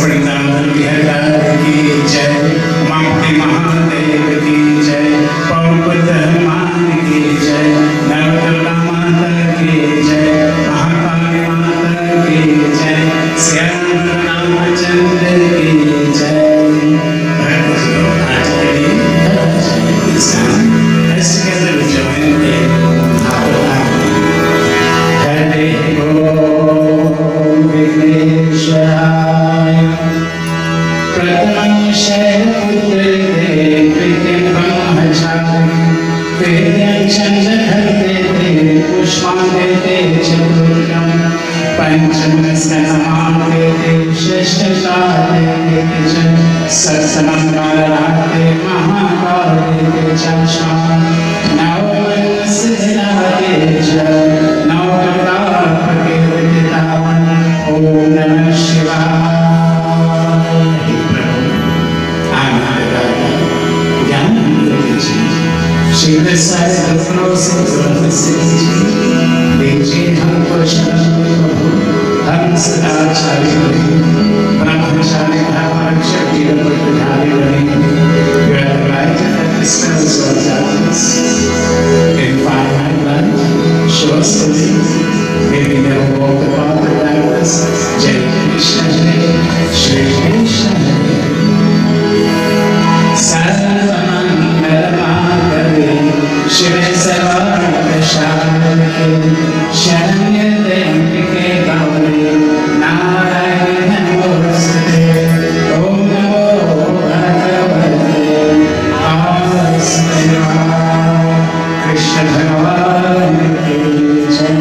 वृंदावन बिहार की जय, माते महादेव की जय, पौपुत्र हनुमान की जय, नवदुर्गा माता की जय, महाकाली माता की जय, श्याम रामचंद्र की जय। आज के लिए let's together join in Hare Om Vigneshwaraya Pratamam Shaiputre Pritim Brahmachari Vedyam Chandrakarte Pushpandete Chaturkam Panchamaskanamate Shashtakate Satsanamkarate Mahakate Chasham Navamansidinate Navadapakirtitam Om Namah Shivaya Shiva Sai Dapno Sivana Sivji Deji Ham Krishna Ham Sadachari Brahmachari Brahmachari Brahmachari You are the light and the dispels of darkness. In finite light, show us the way. May we never walk the path of darkness. Jai Krishna Jai, Shri Krishna Jai. Sarvamangala Shiva Sarvata Sharake Shanya Devike Gauri Narayana Namaste Om Namo Bhagavate Vasudevaya Krishna Bhagavan Ki Jai.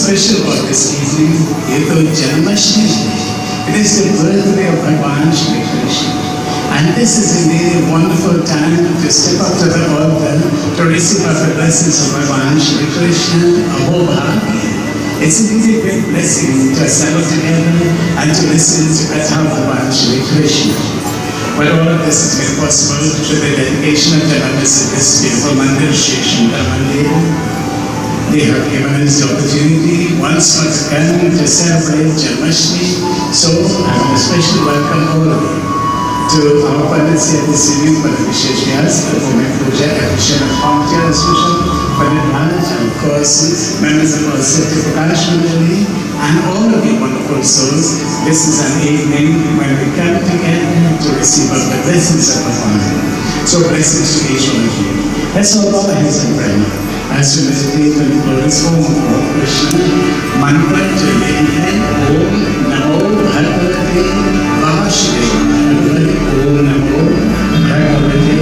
special about this evening? It is the birthday of Bhagwan Shri Krishna. And this is indeed a wonderful time to step up to the altar to receive the blessings of Bhagwan Shri Krishna. It's indeed a great blessing to assemble together and to listen to Katha of Bhagwan Shri Krishna. But all of this is made possible through the dedication of the members of this beautiful Mandir, Shankar Mandir. They have given us the opportunity once more again to celebrate Janmashtami. So I want to especially welcome all of you to our Pundit at this evening for the Vyas, the Bhumi Puja, Abhishek of Pamtya, special Pundit Maharaj, and of course members of our City Prakash Mandali, and all of you wonderful souls. This is an evening when we come together to receive the blessings of the Father. So blessings to each one of you. Let's all bow our heads and pray. As we meditate on the glorious form of Lord Krishna, mantra to Om Namo Bhagavate Vasudevaya. Om Namo Bhagavate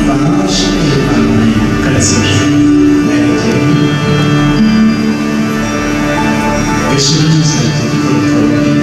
Vasudevaya. Concentration, meditate. Krishna is a difficult program.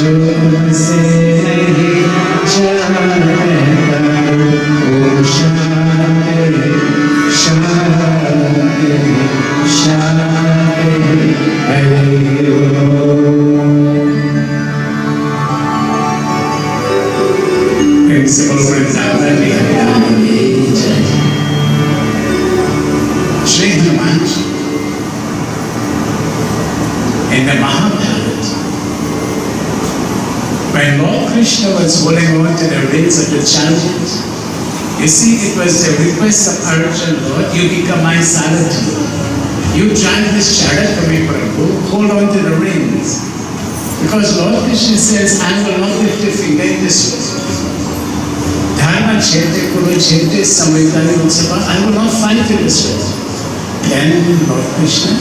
जो तुमसे नहीं चाहता वो शांति शांति शांति Hari principal Vrindavan Bihari जय। Shri Hanuman ji in the Mahabharata, when Lord Krishna was holding on to the reins of the chariot, you see, it was the request of Arjuna, Lord, you become my Sarathi. You drive this chariot for me, Prabhu, hold on to the reins. Because Lord Krishna says, I will not lift a finger in this way. Dharma chete kuru chete samvedani utsava, I will not fight in this way. Then Lord Krishna,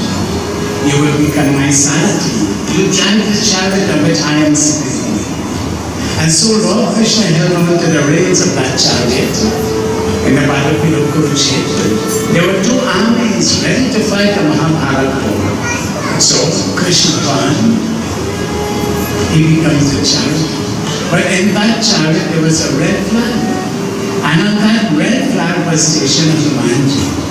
you will become my Sarathi. You drive the chariot of which I am sitting. And so Lord Krishna held on to the reins of that chariot in the battlefield of Kurukshetra. There were two armies ready to fight the Mahabharata war. So Krishna won. He becomes the chariot. But in that chariot there was a red flag. And on that red flag was stationed Hanumanji.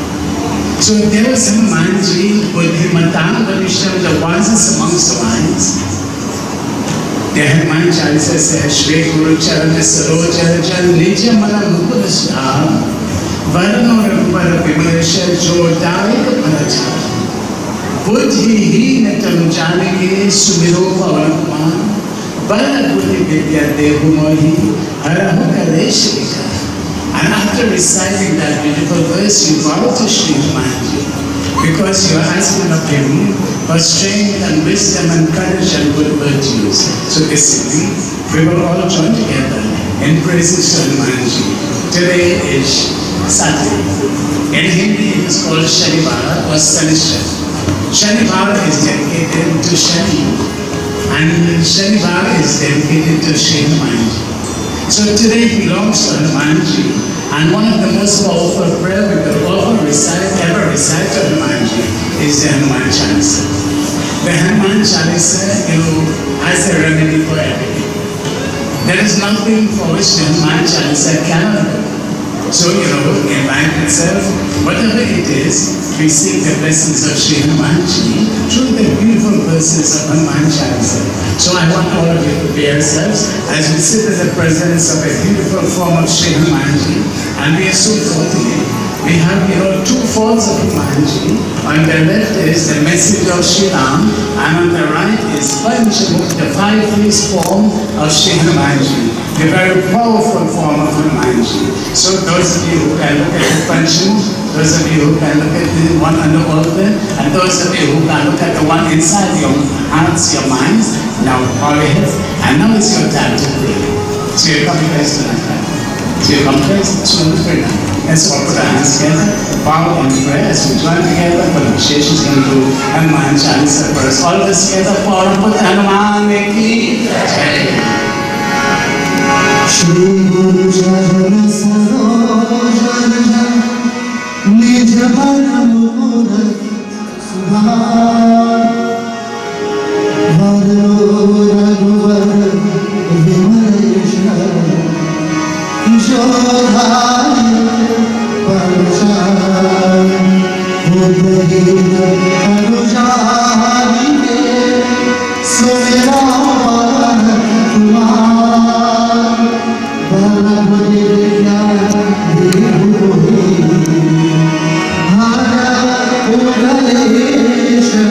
So there was Hanumanji, Buddhimatam, the wisest amongst the wise. The Hanuman Chalisa says, Shree Guru Charana Sarojarajan Nijamala Mukudasya Varano Rampara Vimalasha Jodaika Paracha Buddhi Natam Janaki Sumiro Pavanapman Bala Buddhi Vidya Dehumohi Harahu Kadeshika. And after reciting that beautiful verse, you bow to Sri Hanumanji because you are asking of him for strength and wisdom and courage and good virtues. So this evening, we will all join together in praises to Hanumanji. Today is Saturday. In Hindi, it is called Shanivar or Sanishtar. Shanivar is dedicated to Shani, and Shanivar is dedicated to Sri Hanumanji. So today belongs to Hanumanji, and one of the most powerful prayer we could ever recite to Hanumanji is the Hanuman Chalisa. The Hanuman Chalisa, has a remedy for everything. There is nothing for which the Hanuman Chalisa cannot do. So, in life itself, whatever it is, we seek the blessings of Sri Hanumanji through the beautiful verses of Hanuman Chalisa. So I want all of you to prepare yourselves as we sit in the presence of a beautiful form of Sri Hanumanji, and we are so fortunate. We have, two forms of Hanumanji. On the left is the message of Sri Ram, and on the right is Panchamukh, the five-piece form of Sri Hanumanji, the very powerful form of Hanumanji. So those of you who can look at the Panchamukh, those of you who can look at the one on the altar, and those of you who can look at the one inside your hearts, your minds, now all your heads, and now it's your time to pray. So you're coming first tonight, right? So you come first, so let's pray now. Let's all put our hands together, bow and pray as we join together for the Vishesha is going to do Hanuman Chalisa for us. All of us together, for Hanuman ki Jai. Shri Guru Charana Sarojaraja Nijamana Mukura Subhan Varo Raghuvar Vimalasha Jodhaya Parcha Buddhita Anujani Sumira Kumar Bala Buddhita Dehuhi Hara Udalesha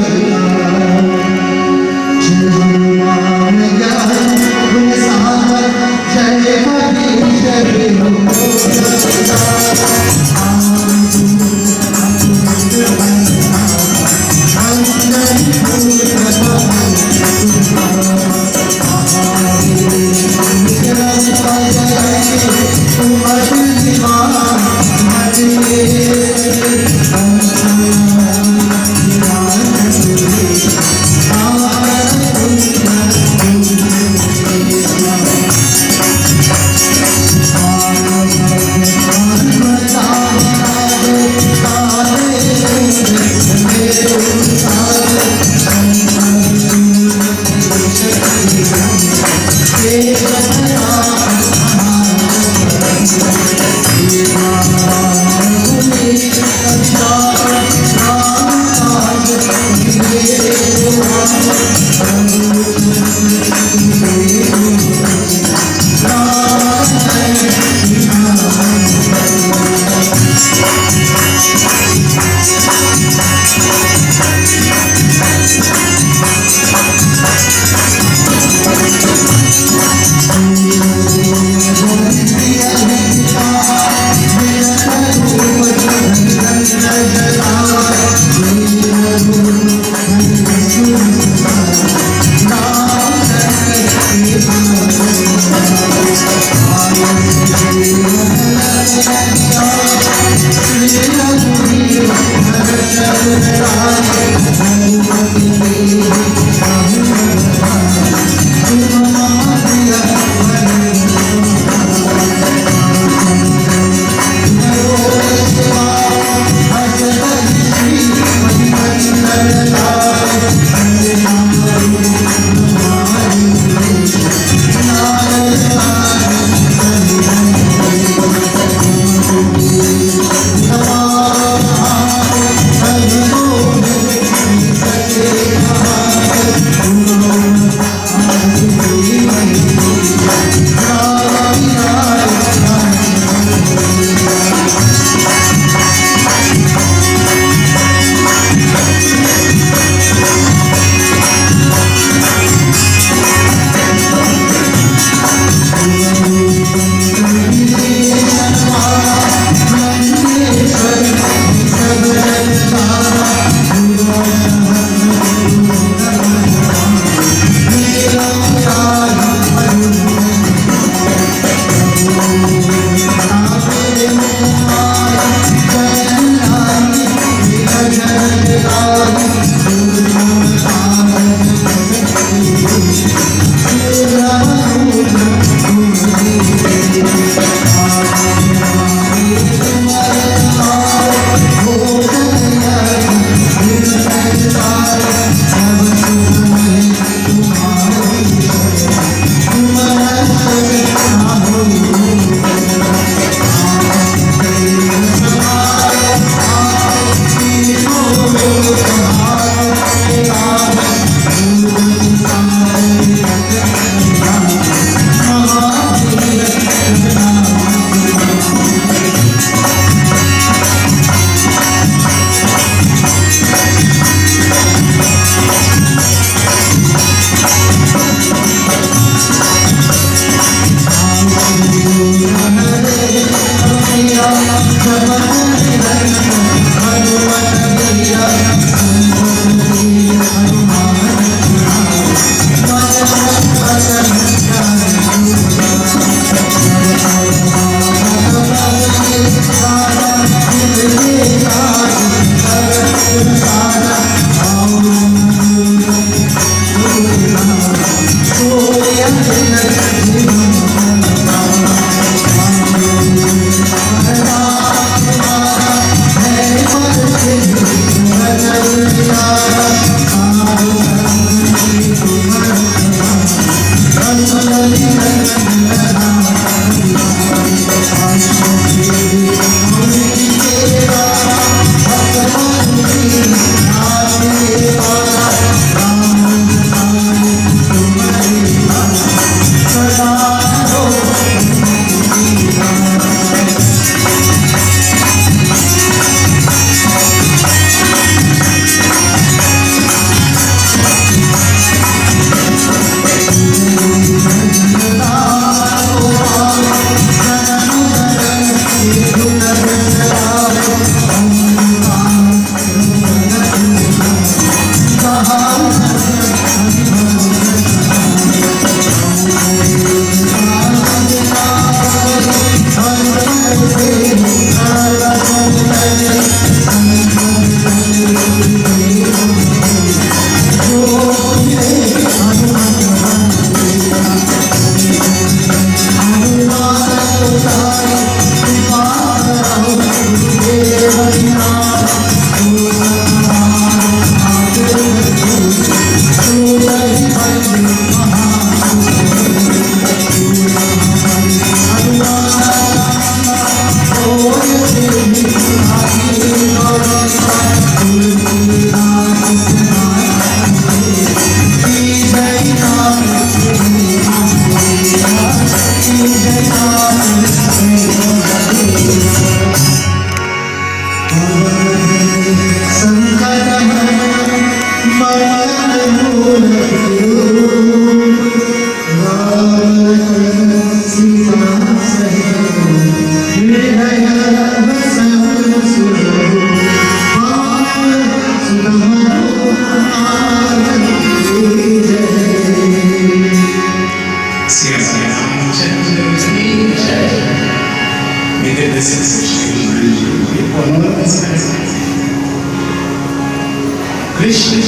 Krishna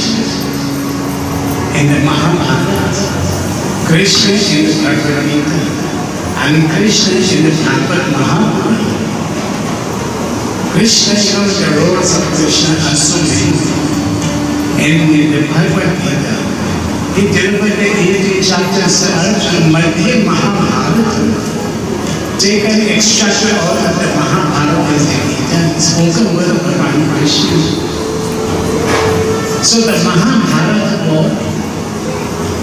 in the Mahabharata, Krishna in the Bhagwat Gita, and Krishna in the Bhagwat Mahabharata. Krishna, the roles of Krishna are so many. In the Bhagwat Gita, he delivered the 18 chapters to Arjuna, Mandir Mahabharata. Take an extract out of the Mahabharata and the Gita, spoken word of Bhagavan Krishna. So the Mahabharata war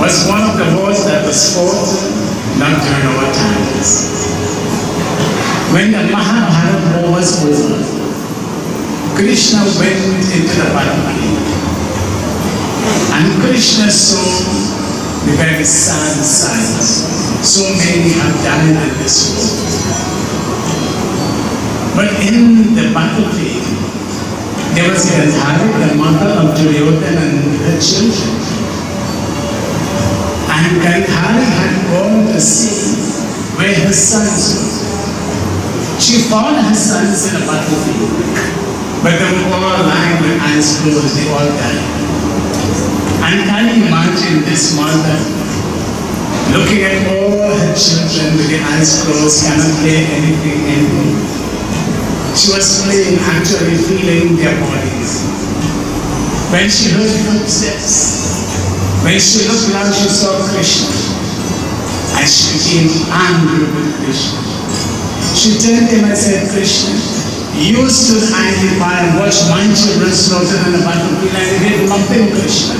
was one of the wars that was fought not during our times. When the Mahabharata war was over, Krishna went into the battlefield. And Krishna saw the very sad sight. So many have died in this war. But in the battlefield, there was Gandhari, the mother of Deodath and her children. And Gandhari had gone to see where her sons were. She found her sons in a battlefield, but they were all lying with eyes closed, they all died. And can you imagine this mother looking at all her children with their eyes closed, cannot hear anything. She was playing, actually feeling their bodies. When she heard footsteps, when she looked around, she saw Krishna. And she became angry with Krishna. She turned to him and said, Krishna, you stood idly by and watched my children slaughtered in the battlefield and you did nothing, Krishna.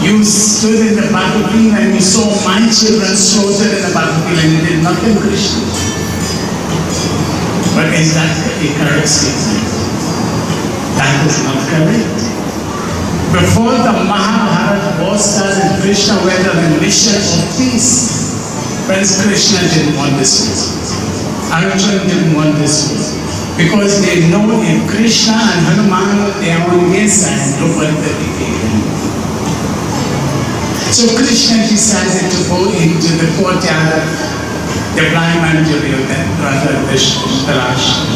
You stood in the battlefield and you saw my children slaughtered in the battlefield and you did nothing, Krishna. But is that a correct statement? That is not correct. Before the Mahabharata war started, Krishna went on a mission of peace. Friends, Krishna didn't want this war. Arjuna didn't want this war. Because they know if Krishna and Hanuman, they are on their side, nobody will defeat them. So Krishna decided to go into the courtyard, the blind man Deodath, rather Dhritarashtra.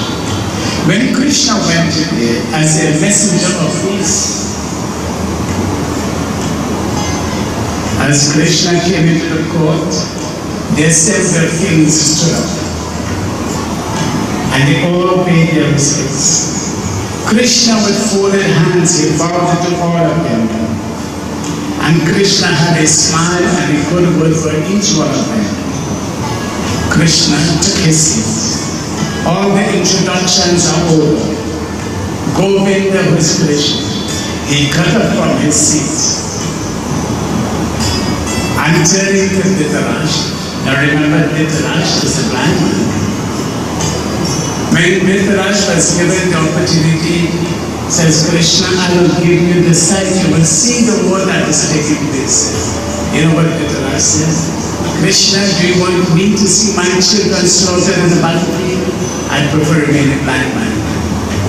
When Krishna went there as a messenger of peace, as Krishna came into the court, their several kings stood up and they all paid their respects. Krishna with folded hands, he bowed to all of them. And Krishna had a smile and a good word for each one of them. Krishna took his seat. All the introductions are over. Govinda was Krishna. He got up from his seat and turning to Dhritarashtra. Now remember, Dhritarashtra is a blind man. When Dhritarashtra was given the opportunity, says Krishna, I will give you the sight. You will see the war that is taking place. You know what Dhritarashtra says? Krishna, do you want me to see my children slaughtered in the battlefield? I prefer remaining a blind man.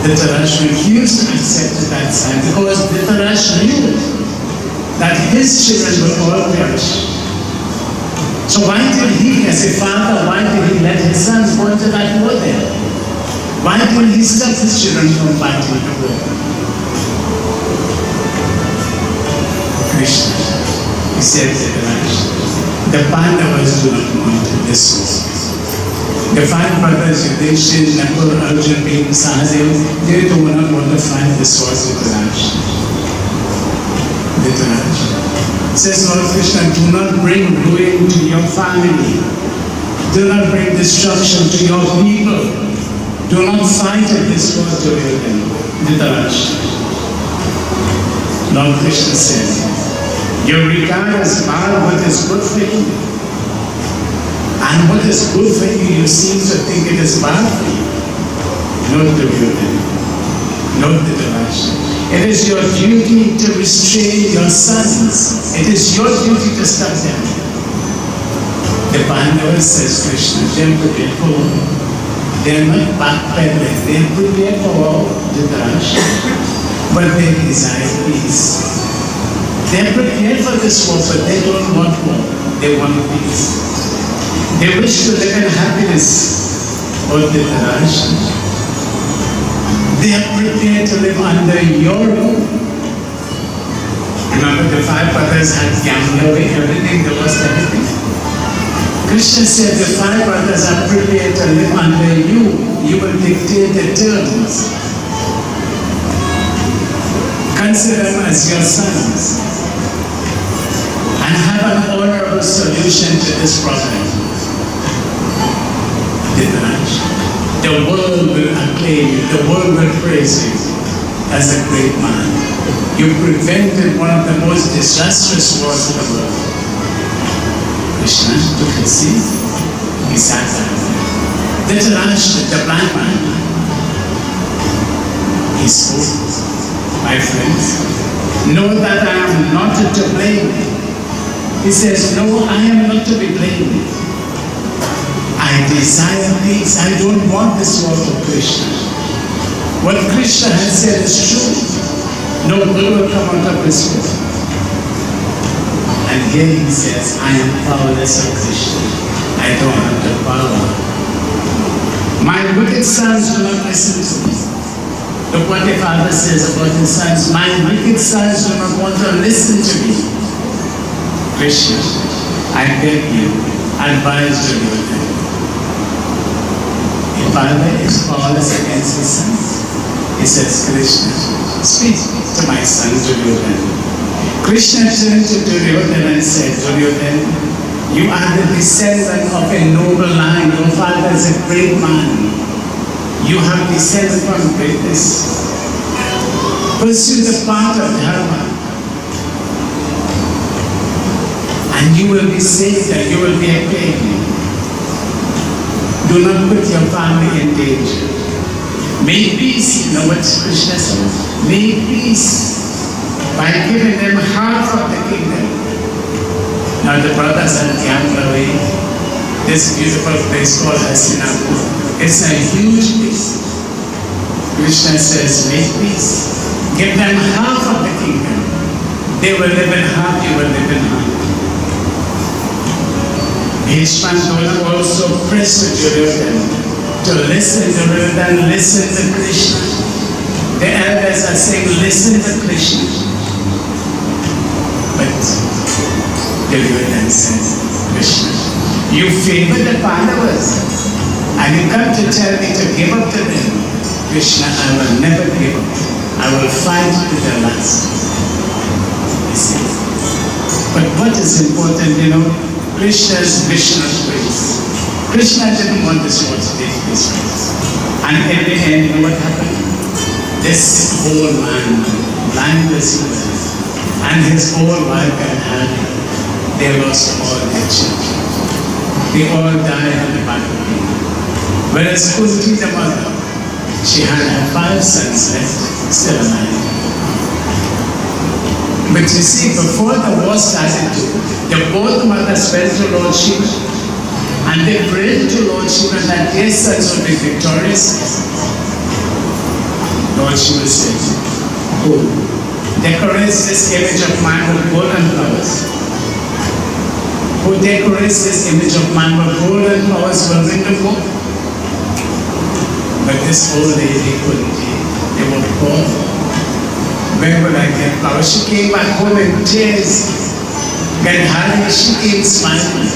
Dhritarashtra refused to accept that sign because Dhritarashtra knew that his children will all perish. So why did he, as a father, why did he let his sons go into that war there? Why did he stop his children from fighting the war? Krishna, he said to Dhritarashtra, the Pandavas do not want this war. The five brothers, Yudhishthira, Nakul, Arjuna, Bhima, Sahadeva, they do not want to fight this war with Dhritarashtra. Says Lord Krishna, do not bring ruin to your family. Do not bring destruction to your people. Do not fight at this war to Dhritarashtra. Lord Krishna said, you regard as bad what is good for you. And what is good for you, you seem to think it is bad for you. Not Duryodhana. Not Dhritarashtra. It is your duty to restrain your sons. It is your duty to stop them. The Pandavas, says Krishna, they are prepared for war. They are not backpedaling. They are prepared for war, Dhritarashtra, but they desire peace. They are prepared for this war, but they don't want war. They want peace. They wish to live in happiness, O Dhritarashtra. They are prepared to live under your rule. Remember, the 5 brothers had gambled away everything, they lost everything. Krishna said the 5 brothers are prepared to live under you. You will dictate the terms. Consider them as your sons. And have an honorable solution to this problem. The world will acclaim you, the world will praise you as a great man. You prevented one of the most disastrous wars in the world. Krishna took his seat, he sat down. Dhritarashtra, the blind man, he spoke, my friends, know that I am not to blame. He says, no, I am not to be blamed. I desire peace. I don't want this war of Krishna. What Krishna has said is true. No good will come out of this war. And here he says, I am powerless of Krishna. I don't have the power. My wicked sons do not listen to me. Look what the father says about his sons. My wicked sons do not want to listen to me. Krishna, I beg you, advise Deodath. The father is powerless against his sons. He says, Krishna, speak to my son Duryodhana. Krishna turned to Duryodhana and said, Duryodhana, you are the descendant of a noble line. Your father is a great man. You have descended from greatness. Pursue the path of dharma. And you will be saved and you will be a king. Do not put your family in danger. Make peace, you know what Krishna says? Make peace by giving them half of the kingdom. Now the brothers are carried away. This beautiful place called Hastinapur. It's a huge place. Krishna says, make peace. Give them half of the kingdom. They will live in half, you will live in half. Bhishma also pressed Duryodhana to listen to Duryodhana, listen to Krishna. The elders are saying, listen to Krishna. But Duryodhana says, Krishna, you favor the Pandavas and you come to tell me to give up to them. Krishna, I will never give up. I will fight to the last. You see. But what is important, Krishna's vision of grace. Krishna didn't want this world to take place. And in the end, you know what happened? This old man, blind as he was, and his old wife and Hari, they lost all their children. They all died on the battlefield. Whereas Kunti, the mother, she had 5 sons left, still alive. But you see, before the war started, both mothers went to Lord Shiva and they prayed to Lord Shiva that their sons would be victorious. Lord Shiva said, who decorates this image of mine with golden flowers? Who decorates this image of mine with golden flowers will win the war? But this old lady couldn't. They were poor. Where would I get flowers? She came back home in tears. When Hari, she came smiling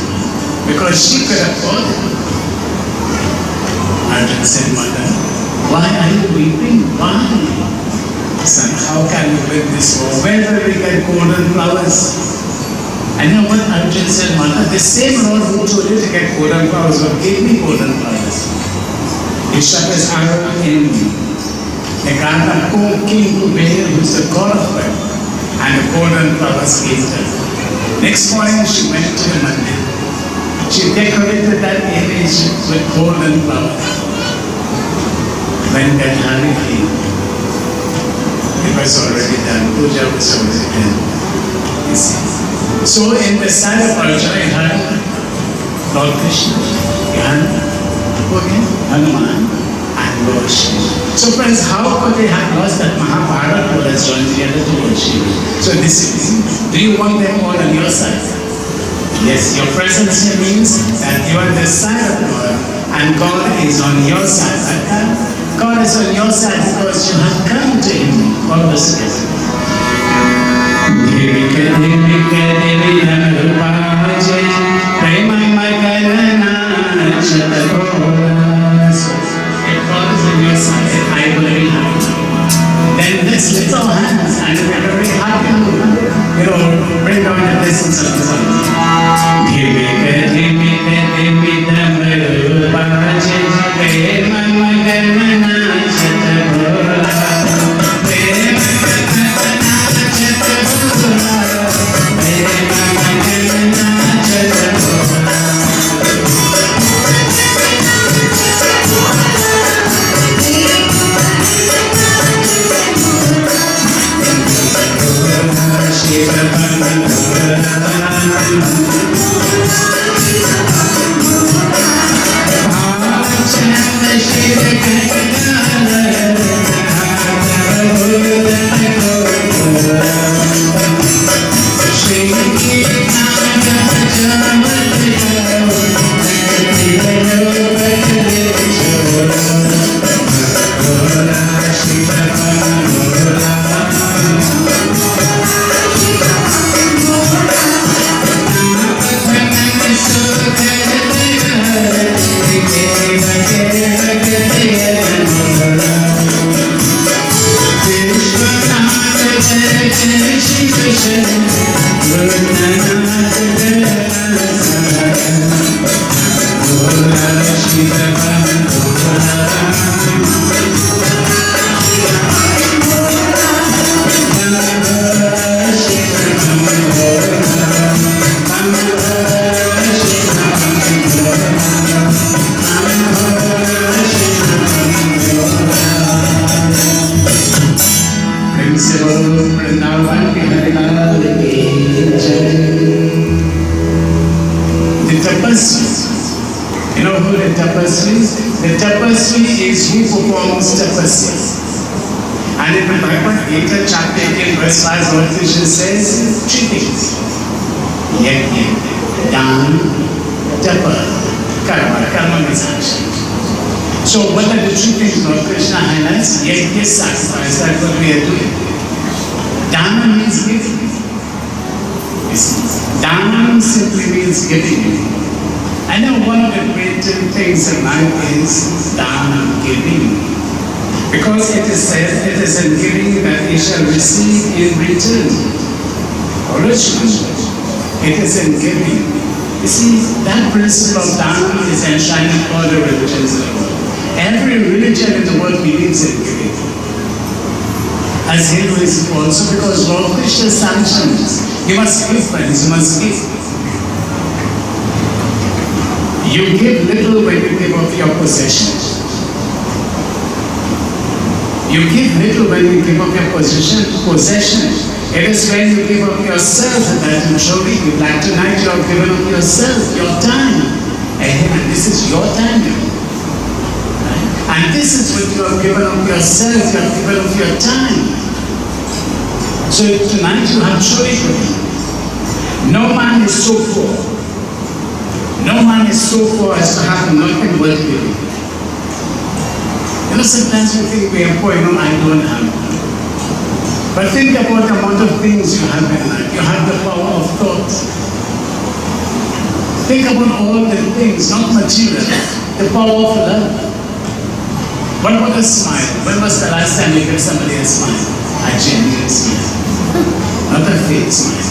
because she could afford it. Arjun said, Mother, why are you weeping? Why? Son, how can you win this war? Where will we get golden flowers? And you know what Arjun said, Mother? The same Lord who told you to get golden flowers will give me golden flowers. He shut his arrow in me. The Gandha called King Kuber, who's the god of wealth, and the golden flowers came to her. Next morning she went to the Mandir. She decorated that image with golden flowers. When that Hari came, the was already done, puja was already done. You see. So in the side of Arjuna, you had Lord Krishna, you had Hanuman, and Lord Shiva. So friends, how could they have lost that Mahabharata who has joined together to worship? So discipline. Do you want them all on your side? Yes, your presence here means that you are the side of God and God is on your side. God is on your side because you have come to Him. God was together. Then let's lift our hands and we are very happy to, bring down the blessings of the Son. The tapasvi is who performs tapasya. And in the Bhagwat Gita, chapter 18, verse 5, Lord Krishna says, 3 things. Yajna, dana, tapa, karma. Karma means action. So what are the 3 things Lord Krishna highlights? Yajna is sacrifice, that's what we are doing. Dana means giving. Dana simply means giving. I know one of the great things in life is dana, giving. Because it is said, it is in giving that he shall receive in return. Originally, it is in giving. You see, that principle of dana is enshrined in all the religions in the world. Every religion in the world believes in giving. As Hinduism also, because Lord Krishna sanctions. You must give, friends, you must give. You give little when you give up your possessions. You give little when you give up your possession. It is when you give up yourself that you truly give. Like tonight you have given up yourself, your time. And this is your time. Right? And this is when you have given up yourself, you have given up your time. So tonight you have truly given. No man is so poor. No man is so poor as to have nothing worth giving. Sometimes we think we are poor, I don't have. But think about the amount of things you have in life. You have the power of thought. Think about all the things, not material, the power of love. What about a smile? When was the last time you gave somebody a smile? A genuine smile. Not a fake smile.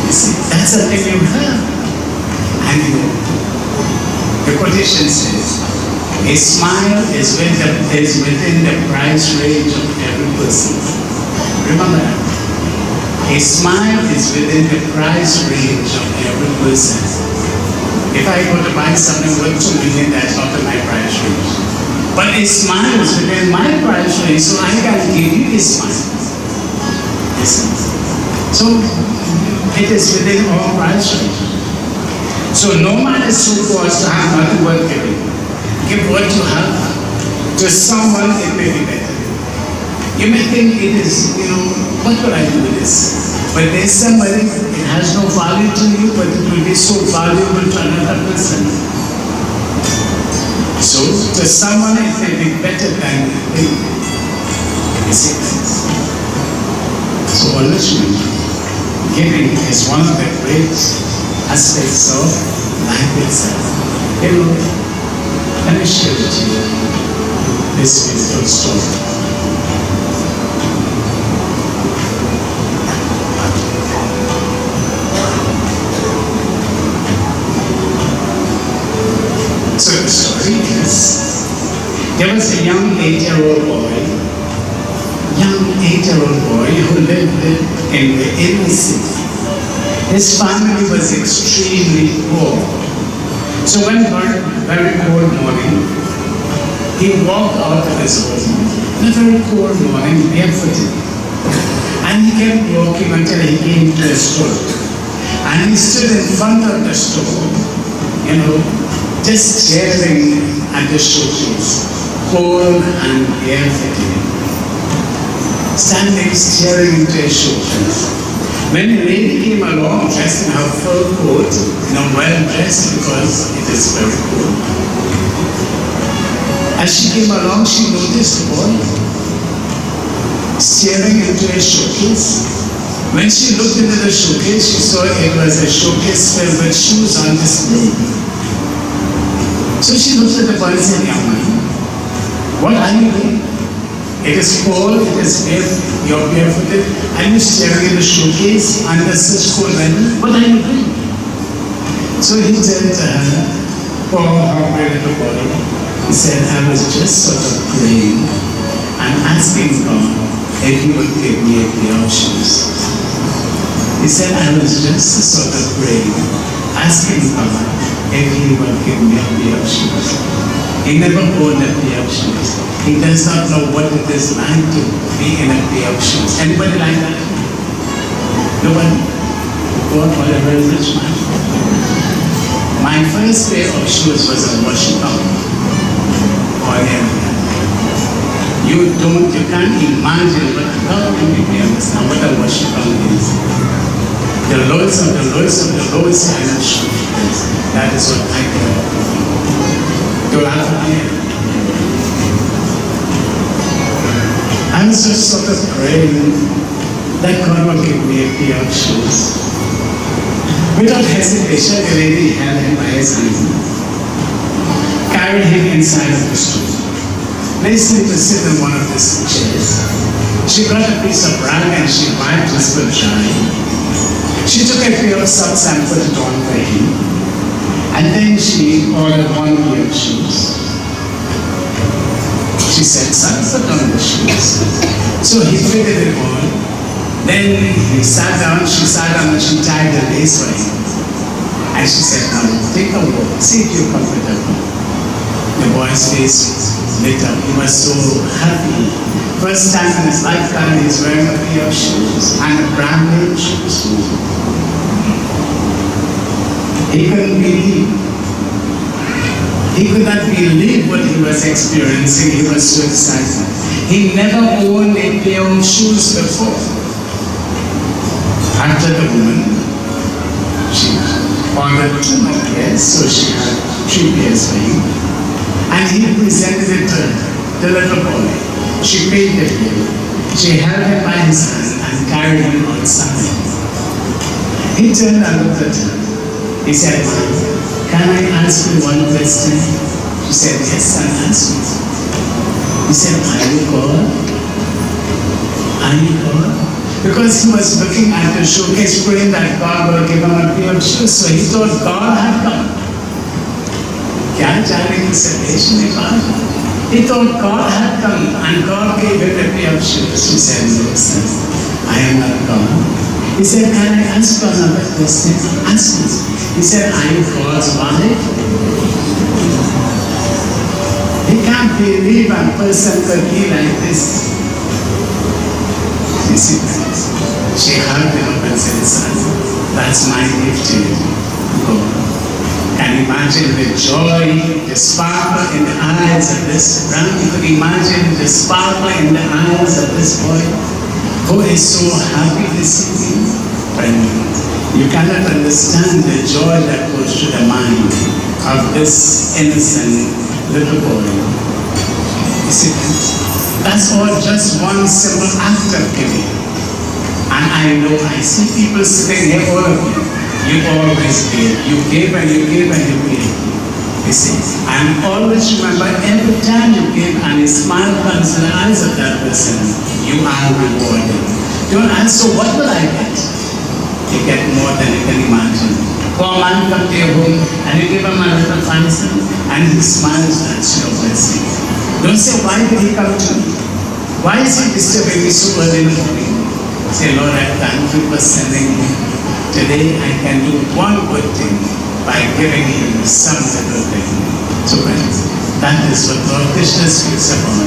You see, that's the thing you have. And the quotation says, a smile is within the price range of every person. Remember that. A smile is within the price range of every person. If I go to buy something worth 2 million, that's not in my price range. But a smile is within my price range, so I can give you a smile. Listen. So it is within all culture. So no man is so forced to have nothing worth giving. Give what you have to someone, it may be better. You may think it is, what will I do with this? But there's somebody, it has no value to you, but it will be so valuable to another person. So to someone it may be better than you see. So honestly, giving is one of the great aspects of life itself. Let me share with you this beautiful story. So the story is, there was a young 8-year-old boy who lived in the inner city. His family was extremely poor. So one very cold morning, he walked out of his home in a very cold morning, barefooted. And he kept walking until he came to a store. And he stood in front of the store, just staring at the showcase, cold and barefooted. Standing, staring into a showcase. When a lady came along, dressed in her fur coat, well dressed because it is very cold. As she came along, she noticed the boy staring into a showcase. When she looked into the showcase, she saw it was a showcase filled with shoes on display. So she looked at the boy and said, "Young man, what are you doing? It is cold, you're barefooted, and you're staring in the showcase under such cold weather. What are you doing?" So he turned to her, poor hungry little boy. He said, "I was just sort of praying and asking God if he would give me a pair of shoes." He said, "I was just sort of praying, asking God if he would give me a pair of shoes." He never owned a pair of shoes. He does not know what it is like to be in a pair of shoes. Anybody like that? Nobody? God, what a very rich man. My first pair of shoes was a Washington. Oh yeah. You can't imagine what God can make me understand what a Washington is. The lowest of the lowest of the lowest kind of shoes. That is what I can. Deodath. I was just sort of praying that God would give me a pair of shoes. Without hesitation, the lady held him by his hand, carried him inside of the store, placed him to sit in one of the chairs. She got a piece of rag and she wiped his foot dry. She took a pair of socks and put it on for him. And then she ordered one pair of shoes. She said, "Son, put on the shoes." So he fitted it on. Then he sat down, she sat down and she tied the lace for him. And she said, "Now take a walk, see if you're comfortable." The boy's face lit up. He was so happy. First time in his lifetime he's wearing a pair of shoes and a brand name shoes. He couldn't believe. He could not believe what he was experiencing. He was so excited. He never owned a pair of shoes before. After the woman, she ordered 2 more pairs, so she had 3 pairs for him. And he presented it to the little boy. She paid the bill. She held him by his hand and carried him outside. He turned and looked at her. He said, "Mom, can I ask you one question?" She said, "Yes, son, ask me." He said, "Are you God? Are you God?" Because he was looking at the showcase, praying that God will give him a pair of shoes, so he thought God had come. He thought God had come and God gave him a pair of shoes. He said, "No, son, I am not God." He said, "Can I ask you another question?" Ask me. He said, "Are you God's wife?" He can't believe a person could be like this. You see, friends, she hugged him up and said, son, that's my gift to you. Go. Can you imagine the joy, the sparkle in the eyes of this brown? You could imagine the sparkle in the eyes of this boy who is so happy this evening. Friend, you cannot understand the joy that goes through the mind of this innocent little boy. You see, that's all just one simple act of giving. And I know, I see people sitting here, all of you. You always give. You give and you give and you give. You see, and always remember, every time you give and a smile comes in the eyes of that person, you are rewarded. Don't ask, so what will I get? You get more than you can imagine. Poor man come to your home and you give him a little fancy and he smiles, that's your blessing. Don't say, why did he come to me? Why is he disturbing me so early in the morning? Say, Lord, I thank you for sending me. Today I can do one good thing by giving him some little thing. So friends, that is what Lord Krishna speaks about.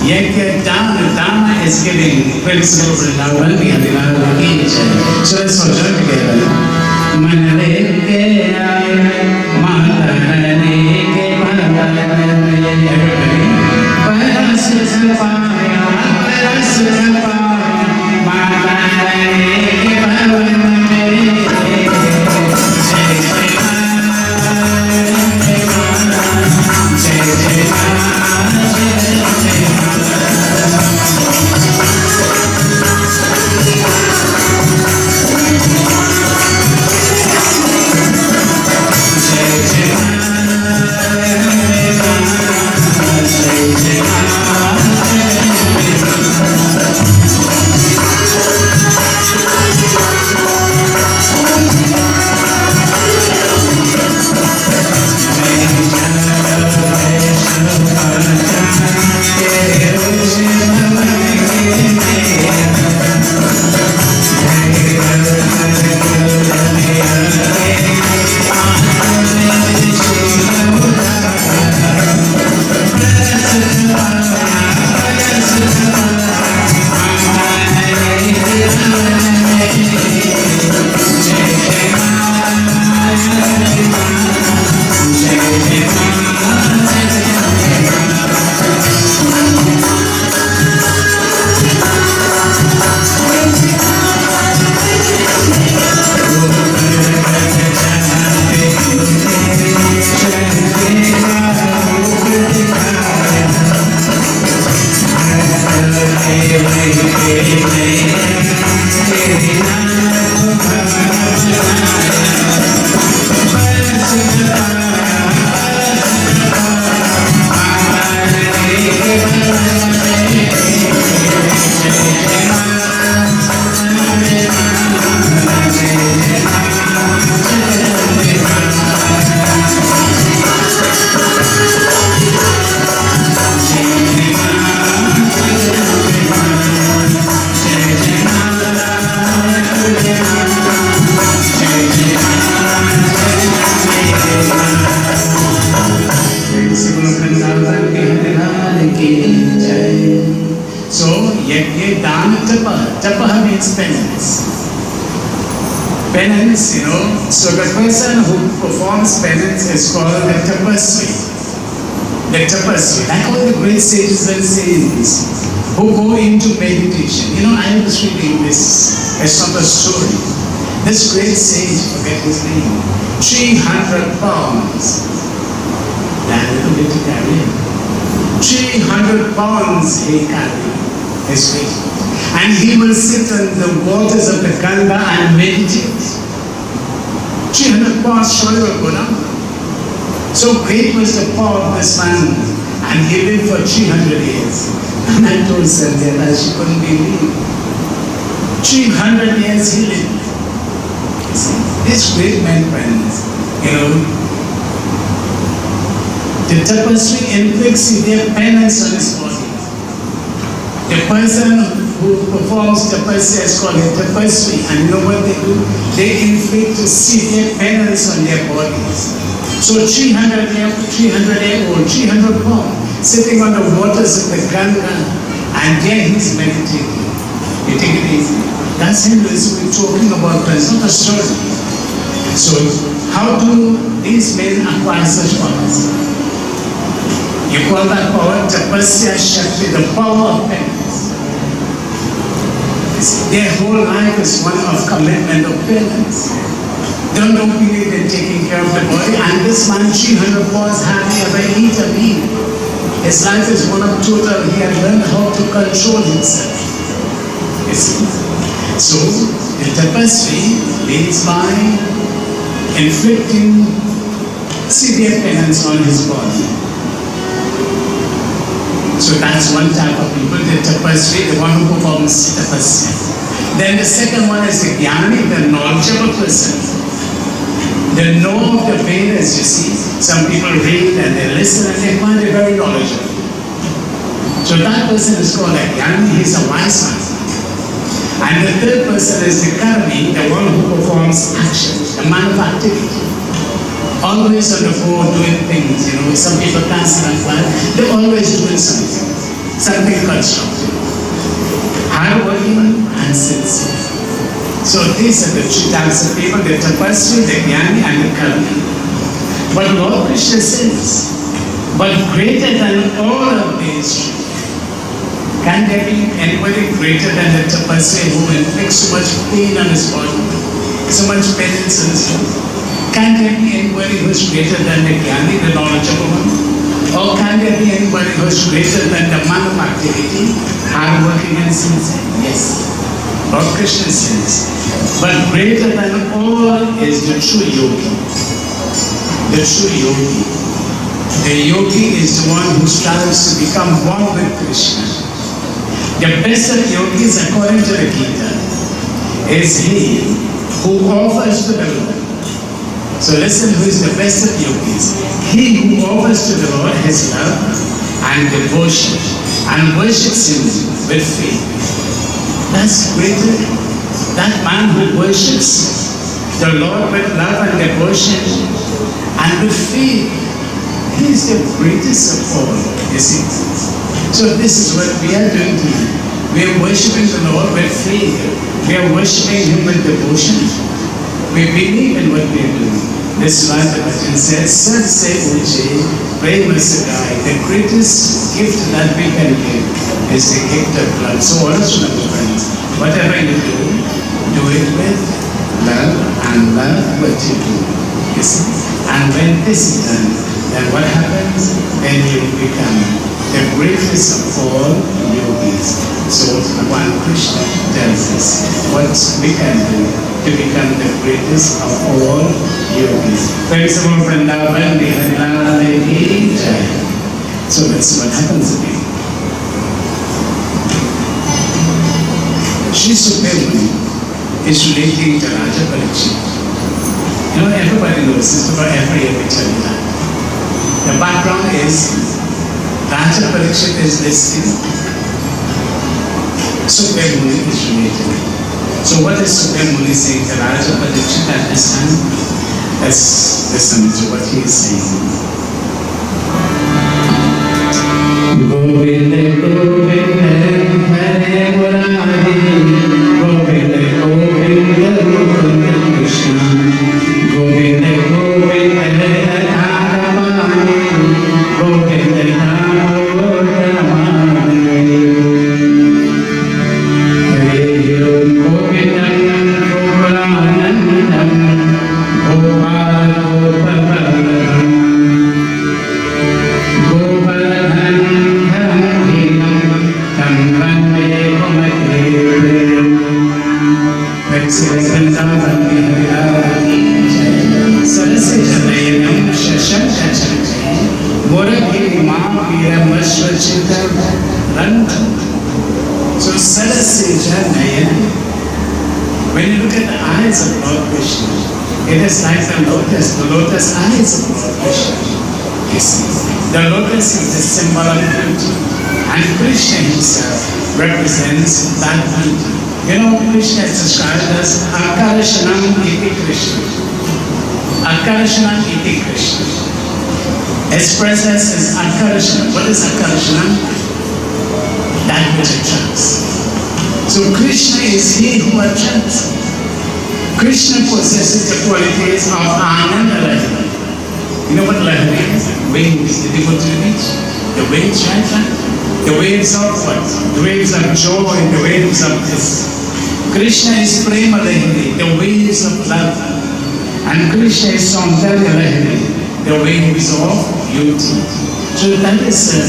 Yet Dharma is giving principles in our well-being and in our age. So let's all join together. Tapa means penance. Penance, you know, so the person who performs penance is called the tapasvi. The tapasvi, like all the great sages and saints who go into meditation. You know, I was reading this, it's not a story. This great sage, forget his name, 300 pounds. That little bit to carry. 300 pounds he carried, his weight. And he will sit on the waters of the Ganga and meditate. 300 pounds surely will go down. So great was the power of this man, and he lived for 300 years. And I told Cynthia that she couldn't believe. 300 years he lived. See, this great man, friends, you know, the tapasvi inflicts their penance on his body. The person who performs tapasya is called a tapasvi, and you know what they do? They inflict severe penance on their bodies. So 300 year old, 300 pounds, sitting on the waters of the Ganga, and there he's meditating. You take it easy. That's Hinduism we're talking about, but it's not a story. So, how do these men acquire such powers? You call that power Tapasya Shakti, the power of penance. Their whole life is one of commitment of penance. They don't believe in taking care of the body, and this man, 300 balls, hardly ever eat a meal. His life is one of total, he had learned how to control himself. You see? So, the tapasvi leads by inflicting severe penance on his body. So that's one type of people, the tapasvi, the one who performs tapasya. Then the second one is the jnani, the knowledgeable person. They know of the Vedas, you see. Some people read and they listen and they find it very knowledgeable. So that person is called a jnani, he's a wise man. And the third person is the karmi, the one who performs action, the man of activity. Always on the go doing things, you know. Some people can't stand quiet, they're always doing something constructive. Hardworking and sincere. So these are the three types of people, the tapasvi, the jnani, and the karmi. But Lord Krishna says, but greater than all of these three, can there be anybody greater than the tapasvi who inflicts so much pain on his body, so much penance on his body? Can there be anybody who is greater than the jnani, the knowledgeable one? Or can there be anybody who is greater than the man of activity, hardworking and sincere? Yes. Lord Krishna says, but greater than all is the true yogi. The true yogi. The yogi is the one who strives to become one with Krishna. The best of yogis, according to the Gita, is he who offers to the Lord. So listen, who is the best of yogis? He who offers to the Lord his love and devotion and worships him with faith. That's greater. That man who worships the Lord with love and devotion and with faith, he is the greatest of all, you see. So this is what we are doing tonight. We are worshipping the Lord with faith. We are worshipping him with devotion. We believe in what we are doing. This is why the bhajan says, Sat se uje, prema sadai. The greatest gift that we can give is the gift of love. So also, my friends, whatever you do it with love and love what you do. You see? And when this is done, then what happens? Then you become the greatest of all yogis. So Bhagwan Krishna tells us what we can do to become the greatest of all yogis. Praise the Lord, Vrindavan, Bihari, Jai. So that's what happens again. Shree Supreme is relating to Raja Parikshit. You know, everybody knows this, because every year we tell you that. The background is Raja Parikshit is listening. Supreme Muni is related. So what is Supreme Muni saying to Raja Parikshit at this time? Let's listen to what he is saying. Govinda Govinda Hare Murari, Govinda Govinda Govinda Krishna, Govinda Govinda Dharamani, Govinda Dharamani. Hare Govindam Gokulanandam, Gopal Gopalam, Gopalam Dhanam Tam Vande Kumate. Sarasya Janayanam Shashanka Chakri Moragiri Mahavira Masvachita Ranta. So Sarasya Janayanam, when you look at the eyes of Lord Krishna, it is like the lotus eyes of Lord Krishna. You see, the lotus is the symbol of beauty, and Krishna himself represents that beauty. You know, Krishna is described as Akarshanam iti Krishna. Akarshanam iti Krishna. His presence is Akarshanam. What is Akarshanam? That which attracts. So Krishna is he who attracts. Krishna possesses the qualities of Ananda Lahari. You know what Lahari is? Waves. Did you go to the beach? The waves, right? The waves of what? The waves of joy, the waves of this. Krishna is Prema Lahari, the waves of love. And Krishna is Saundarya Lahari, the waves of beauty. So that is a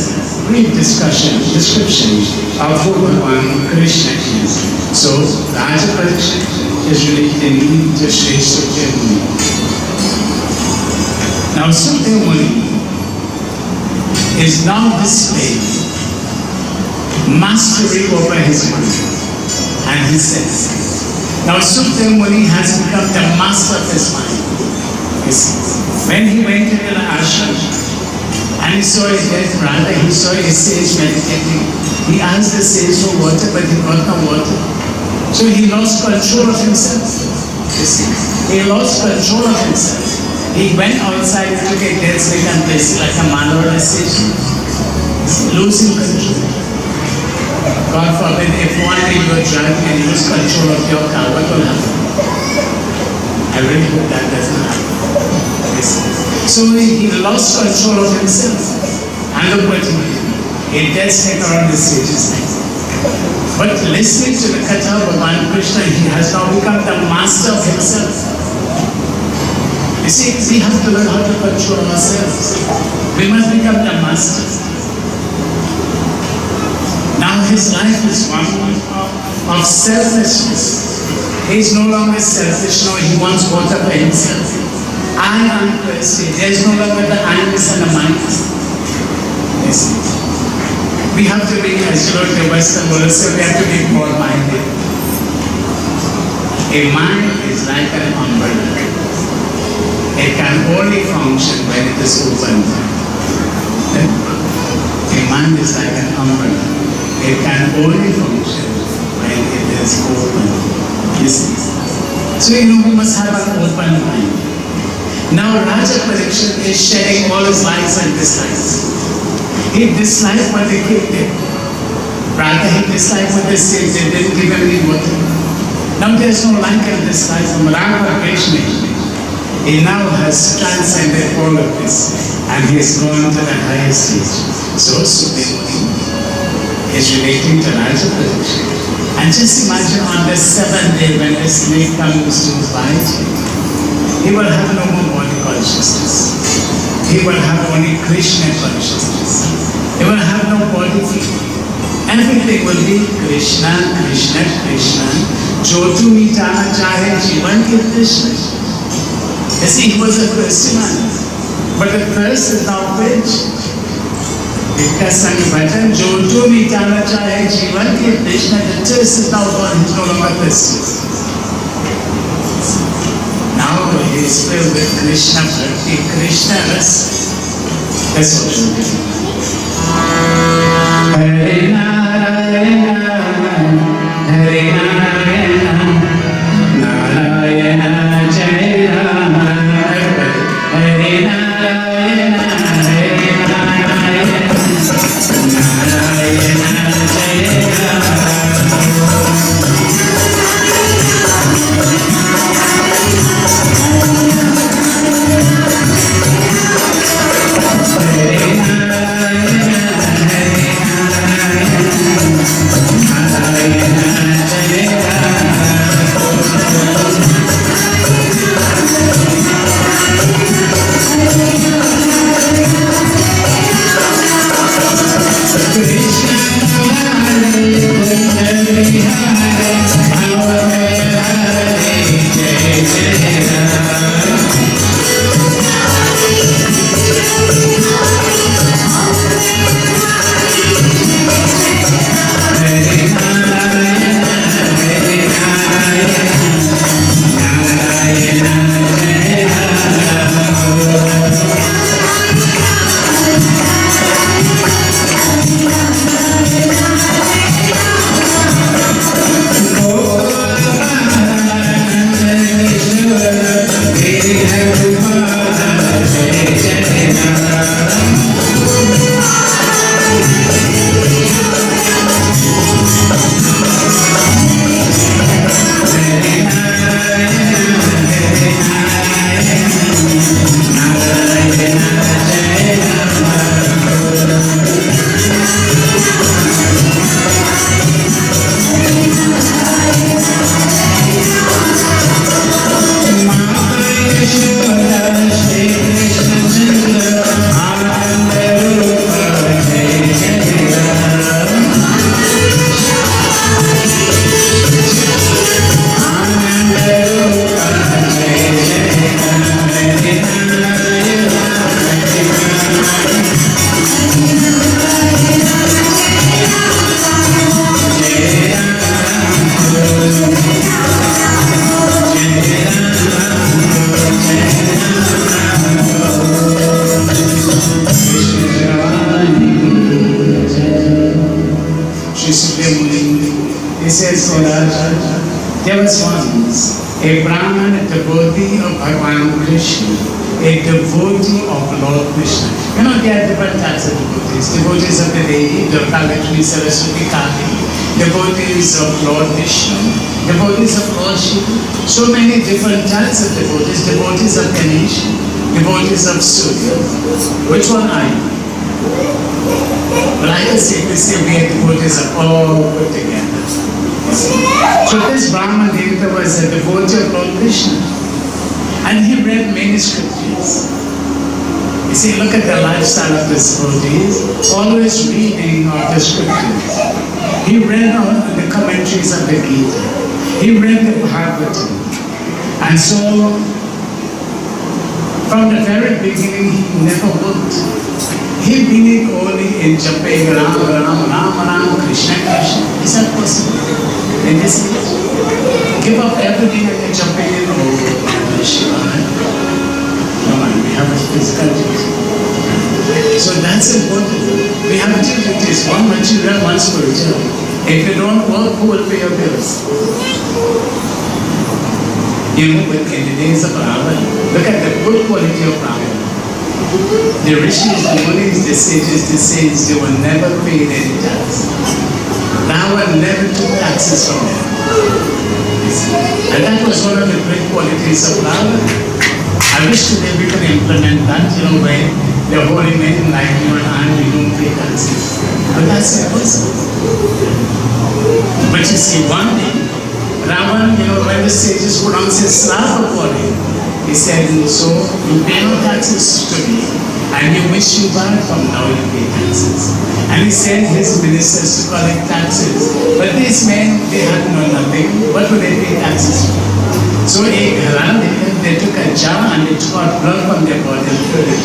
brief description of who Bhagwan Krishna is. So Raja Parikshit is relating to Shree Sukdev Muni. Now Sukdev Muni is now displaying mastery over his mind and his senses. Now Sukdev Muni has become the master of his mind. You see, when he went into the ashram and he saw his death brother, he saw his sage meditating. He asked the sage for water, but he got no water. So he lost control of himself. You see, he lost control of himself. He went outside and took a dead snake and placed it like a man or a sage. Losing control. God forbid, if one day you are driving and you lose control of your car, what will happen? I really hope that doesn't happen. So he lost control of himself. And look what he did. A dead snake around the sage's neck. But listening to the Katha of Bhagwan Krishna, he has now become the master of himself. You see, we have to learn how to control ourselves. We must become the master. Now his life is one of selflessness. He is no longer selfish, no, he wants water for himself. I am thirsty. There is no longer the animus and the mind. Yes. We have to be, as you know, the Western world, so we have to be broad-minded. A mind is like an umbrella. It can only function when it is open. A mind is like an umbrella. It can only function when it is open. You see? So we must have an open mind. Now Raja Parikshit is sharing all his likes and dislikes. He disliked what the king did. Rather, he disliked what they said. They didn't give him any water. Now there's no like and dislike from Raja Krishna. He now has transcended all of this and he has gone to the highest stage. So Sukdev is relating to Raja Parikshit. And just imagine on the 7th day when the snake comes to bite you, he will have no more body consciousness. He will have only Krishna consciousness. He will have no body feeling. Everything will be Krishna, Krishna, Krishna. Jo tu mitana chahe jivan ki Krishna. You see, he was a thirsty man. But the thirst is now quenched. Because Sanghibatan, jo tu mitana chahe jivan ki Krishna, the thirst is now gone. He is no longer thirsty. Now he is filled with Krishna Bhakti, Krishna Ras. That's what we do. Hare Narayana, Hare Narayana, Narayana Jaya Rama, Hare Narayana, Hare Narayana, Narayana Jaya Rama. Hare Narayana, Hare Narayana. Brahman, a devotee of Bhagwan Krishna, a devotee of Lord Krishna. You know, there are different types of devotees. Devotees of the deity, Durga Lakshmi Saraswati Kali, devotees of Lord Vishnu, devotees of Lord Shiva. So many different types of devotees. Devotees of Ganesh, devotees of Surya. Which one are you? Well, I can say we are devotees of all put together. So this Brahman Devata was a devotee of Lord Krishna. And he read many scriptures. You see, look at the lifestyle of the devotees, always reading of the scriptures. He read all the commentaries of the Gita. He read the Bhagwat. And so, from the very beginning, he never worked. He believed only in Japan, Ram, Ram, Ram, Ram, Krishna, Krishna. Is that possible? In this case, give up everything and Japan or Shiva. No man, we have a physical duty. So that's important. We have two duties, one material, one spiritual. If you don't work, who will pay your bills? You know, in the days of Ravan, look at the good quality of Ravan. The rishis, the munis, the sages, they were never paid any tax. Ravan never took taxes from them. And that was one of the great qualities of Ravan. I wish today we could implement that, you know, where the holy men like you and I, we don't pay taxes. But that's impossible. But you see, one day, Ravan, you know, when the sages pronounced his slava for him, he said, so you pay no taxes to me, and you wish you back from now you pay taxes. And he sent his ministers to collect taxes. But these men, they had no nothing. What would they pay taxes for? So they took a jar and they took out blood from their body and filled it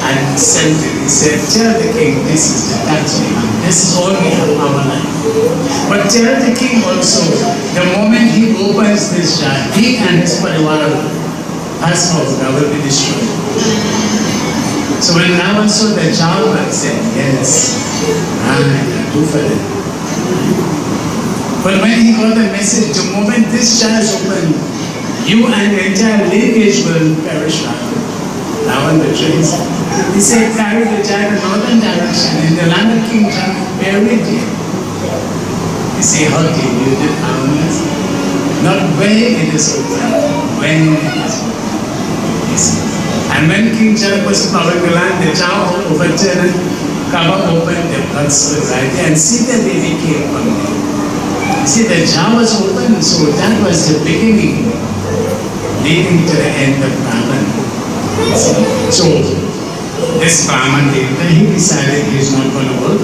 and sent it. He said, tell the king this is the tax we have. This is all we have in our life. But tell the king also, the moment he opens this jar, he and his pariwara, Ashoka, will be destroyed. So when Ravan saw the jar, he said, yes, right, do for it. But when he got the message, the moment this jar is opened, you and the entire lineage will perish. Ravan betrayed him. He said, carry the jar in the northern direction, in the land of King John, buried it. He said, how can you do this? Not where it is open, when it is open. And when King Janak was plowing the land, the jar overturned, cover opened, the blood spilled right there, and Sita Devi came from there. See, the jar was open, so that was the beginning, leading to the end of Brahman. So, this Brahman Devata, he decided he is not going to work.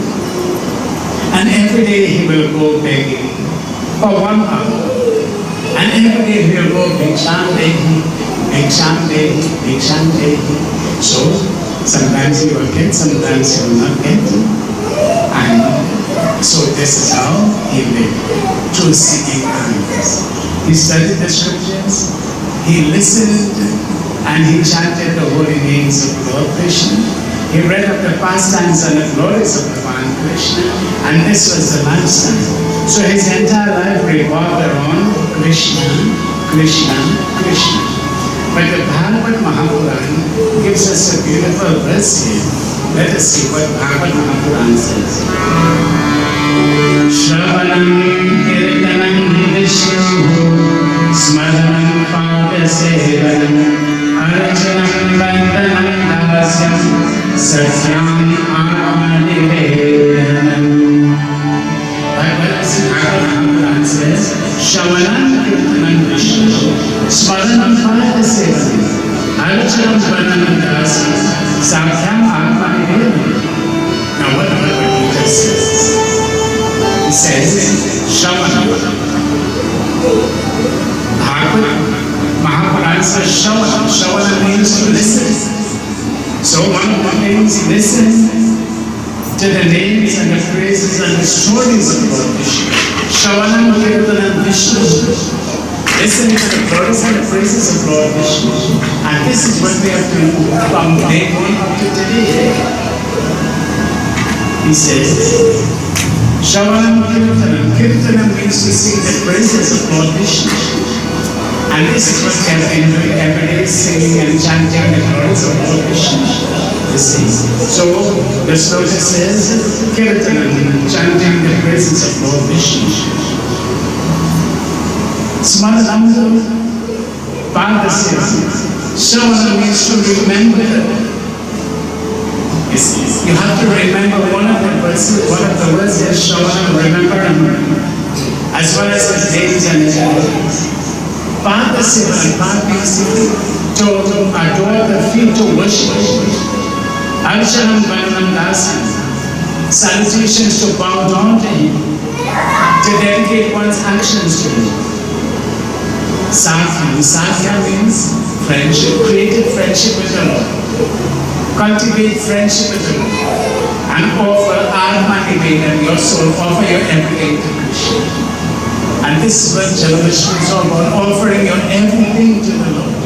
And every day he will go begging for 1 hour. And every day he will go Bhiksham Dehi, Bhiksham Dehi, Bhiksham Dehi. So, sometimes he will get, sometimes he will not get. And so this is how he lived, through seeking kindness. He studied the scriptures, he listened, and he chanted the holy names of Lord Krishna. He read of the pastimes and the glories of Bhagwan Krishna, and this was the lifestyle. So his entire life revolved around Krishna, Krishna, Krishna. But the Bhagwat Mahapurana gives us a beautiful verse here. Let us see what Bhagwat Mahapurana says. Shravanam kirtanam vishnu smaranam padasevanam arjanam vandanam dasyam satyam amanivedanam. Bhagwat Mahapurana says, Shravanam kirtanam vishnu smaranam padasevanam arjanam vandanam dasyam satyam amanivedanam. Now what Bhagavad Gita says? He says, Shravanam. Bhagwat Mahapurana says Shravanam. Shravanam means to listen. So one means listen to the names and the phrases and the stories of Lord Vishnu. Shravanam Kirtanam Vishnu. Listen to the glories and the phrases of Lord Vishnu. And this is what we have to do from day one up to today. He says, Shravanam Kirtanam. Kirtanam means to sing the praises of Lord Vishnu. And this is what they have been doing every day, singing and chanting the glories of Lord Krishna. You see. So the sloka says, Kirtanam, chanting the praises of Lord Krishna. Smaranam Padasya. Shravana means to remember. You see. You have to remember one of the verses, yes, Shravana, remember him. As well as his names and his words. Padasya and Pad means to adore the feet, to worship. Archanam Vanam Dasan. Salutations to bow down to him. To dedicate one's actions to him. Sakhya means friendship, creative friendship with the Lord. Cultivate friendship with the Lord. And offer Atma-Nivedana, your soul, offer your everything to Krishna. And this is what Janavishnu is all about, offering your everything to the Lord.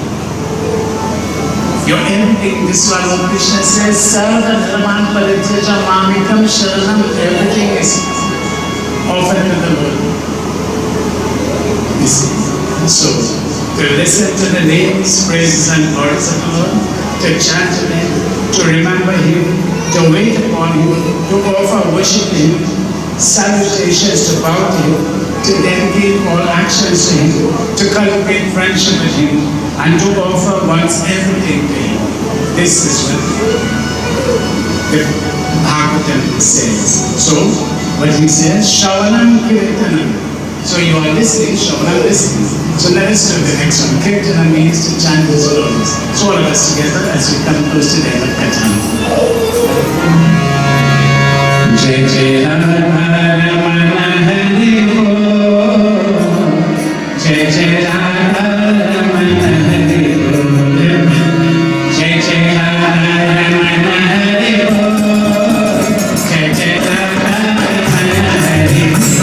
Your everything, this is what Lord Krishna says, Sarva Nirman Parityaja Mamikam Sharanam, everything is offered to the Lord. You see. So, to listen to the names, praises and glories of the Lord, to chant to him, to remember him, to wait upon him, to offer worship to him, salutations to bow to him, to dedicate all actions to him, to cultivate friendship with him, and to offer one's everything to him. This is what the Bhagwat says. So, what he says, Shravanam Kirtanam. So you are listening, Shravana listening. So let us do the next one. Kirtana means to chant his glories. So all of us together as we come close to the end of Katana. Jai Jai Radha Ramana Hari Bo. Jai Jai Radha Ramana Hari Bo. Jai Jai Radha Ramana Hari Bo. Jai Jai Radha Ramana Hari Bo.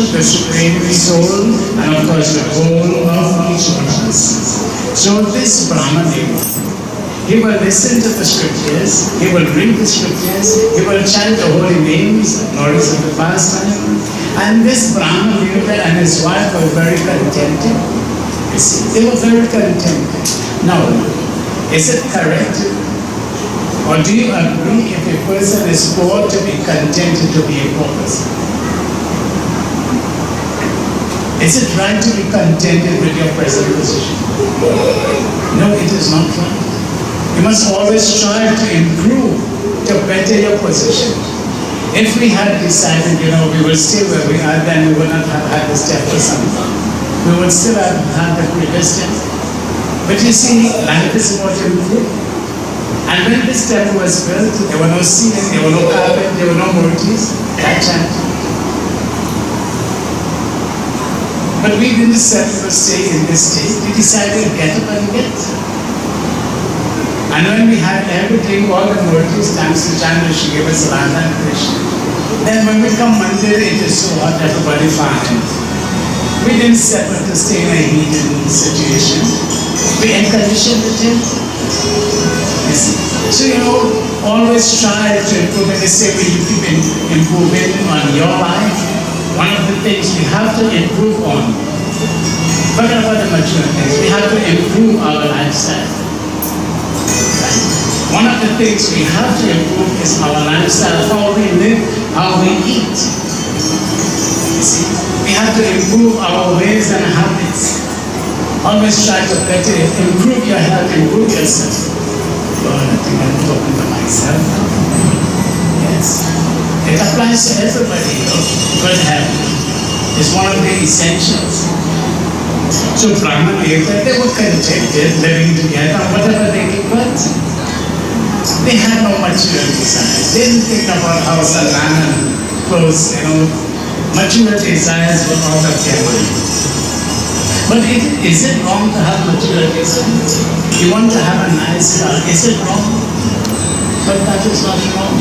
The Supreme Soul, and of course the whole of each one of us. So this Brahman, he will listen to the scriptures, he will read the scriptures, he will chant the holy names, the glories of the past time. And this Brahman and his wife were very contented. You see, they were very contented. Now, is it correct? Or do you agree if a person is poor to be contented to be a poor person? Is it right to be contented with your present position? No, it is not right. You must always strive to improve, to better your position. If we had decided, we will stay where we are, then we would not have had the step for some time. We would still have had the previous step. But you see, life is about improvement. And when this temple was built, there were no ceiling, there were no carpet, there were no mortise. That time. But we didn't settle to stay in this state. We decided to get up and get. And when we had everything, all the murtis, thanks to Chandra, she gave us Radha and Krishna. Then when we come Mandir, it is so hot, everybody fine. We didn't step to stay in a heated situation. We air-conditioned the temple. You see? So, always try to improve. And they say, well, you keep improving on your life. One of the things we have to improve on, forget about the material things, we have to improve our lifestyle. Right? One of the things we have to improve is our lifestyle, how we live, how we eat. You see? We have to improve our ways and habits. Always try to better improve your health, improve yourself. Lord, I think I'm talking to myself. Yes. It applies to everybody. Good health is one of the essentials. So Brahman Devta, they were contented living together, whatever they could, but they had no material desires. They didn't think about house and land and clothes, material desires were out of their mind. But is it wrong to have material desires? You want to have a nice car, is it wrong? But that is not wrong.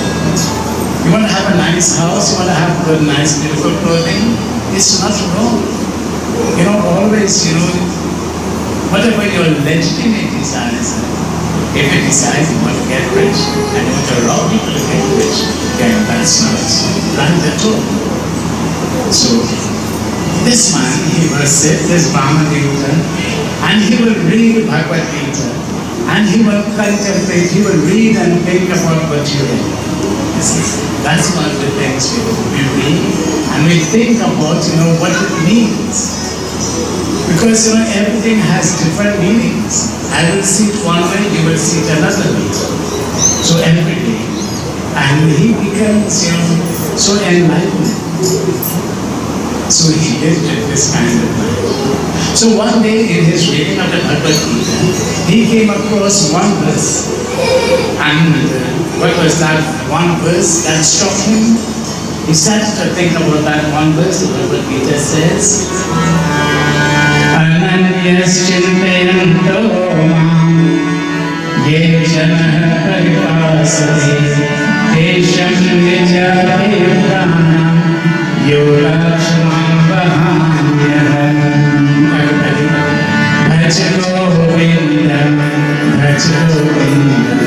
You want to have a nice house, you want to have good, nice, beautiful clothing, it's not wrong. Always, whatever your legitimate desire is, if you decide you want to get rich and you want to allow people to get rich, then that's not right at all. So, this man, he will sit, this Brahma Devta, and he will read Bhagwat Gita, and he will contemplate, he will read and think about what you read. That's one of the things we read, and we think about, what it means. Because, everything has different meanings. I will see it one way, you will see it another way. So every day. And he becomes, so enlightened. So he lived this kind of life. So one day in his reading of the Bhagwat Gita, he came across one verse. And what was that one verse that struck him? He started to think about that one verse. The Bhagwat Gita says, Ananyas chintayanto mam ye janah paripasate tesham vijayayutanam Yolakshman Vahanyam Bhaja Govindam Bhaja Govindam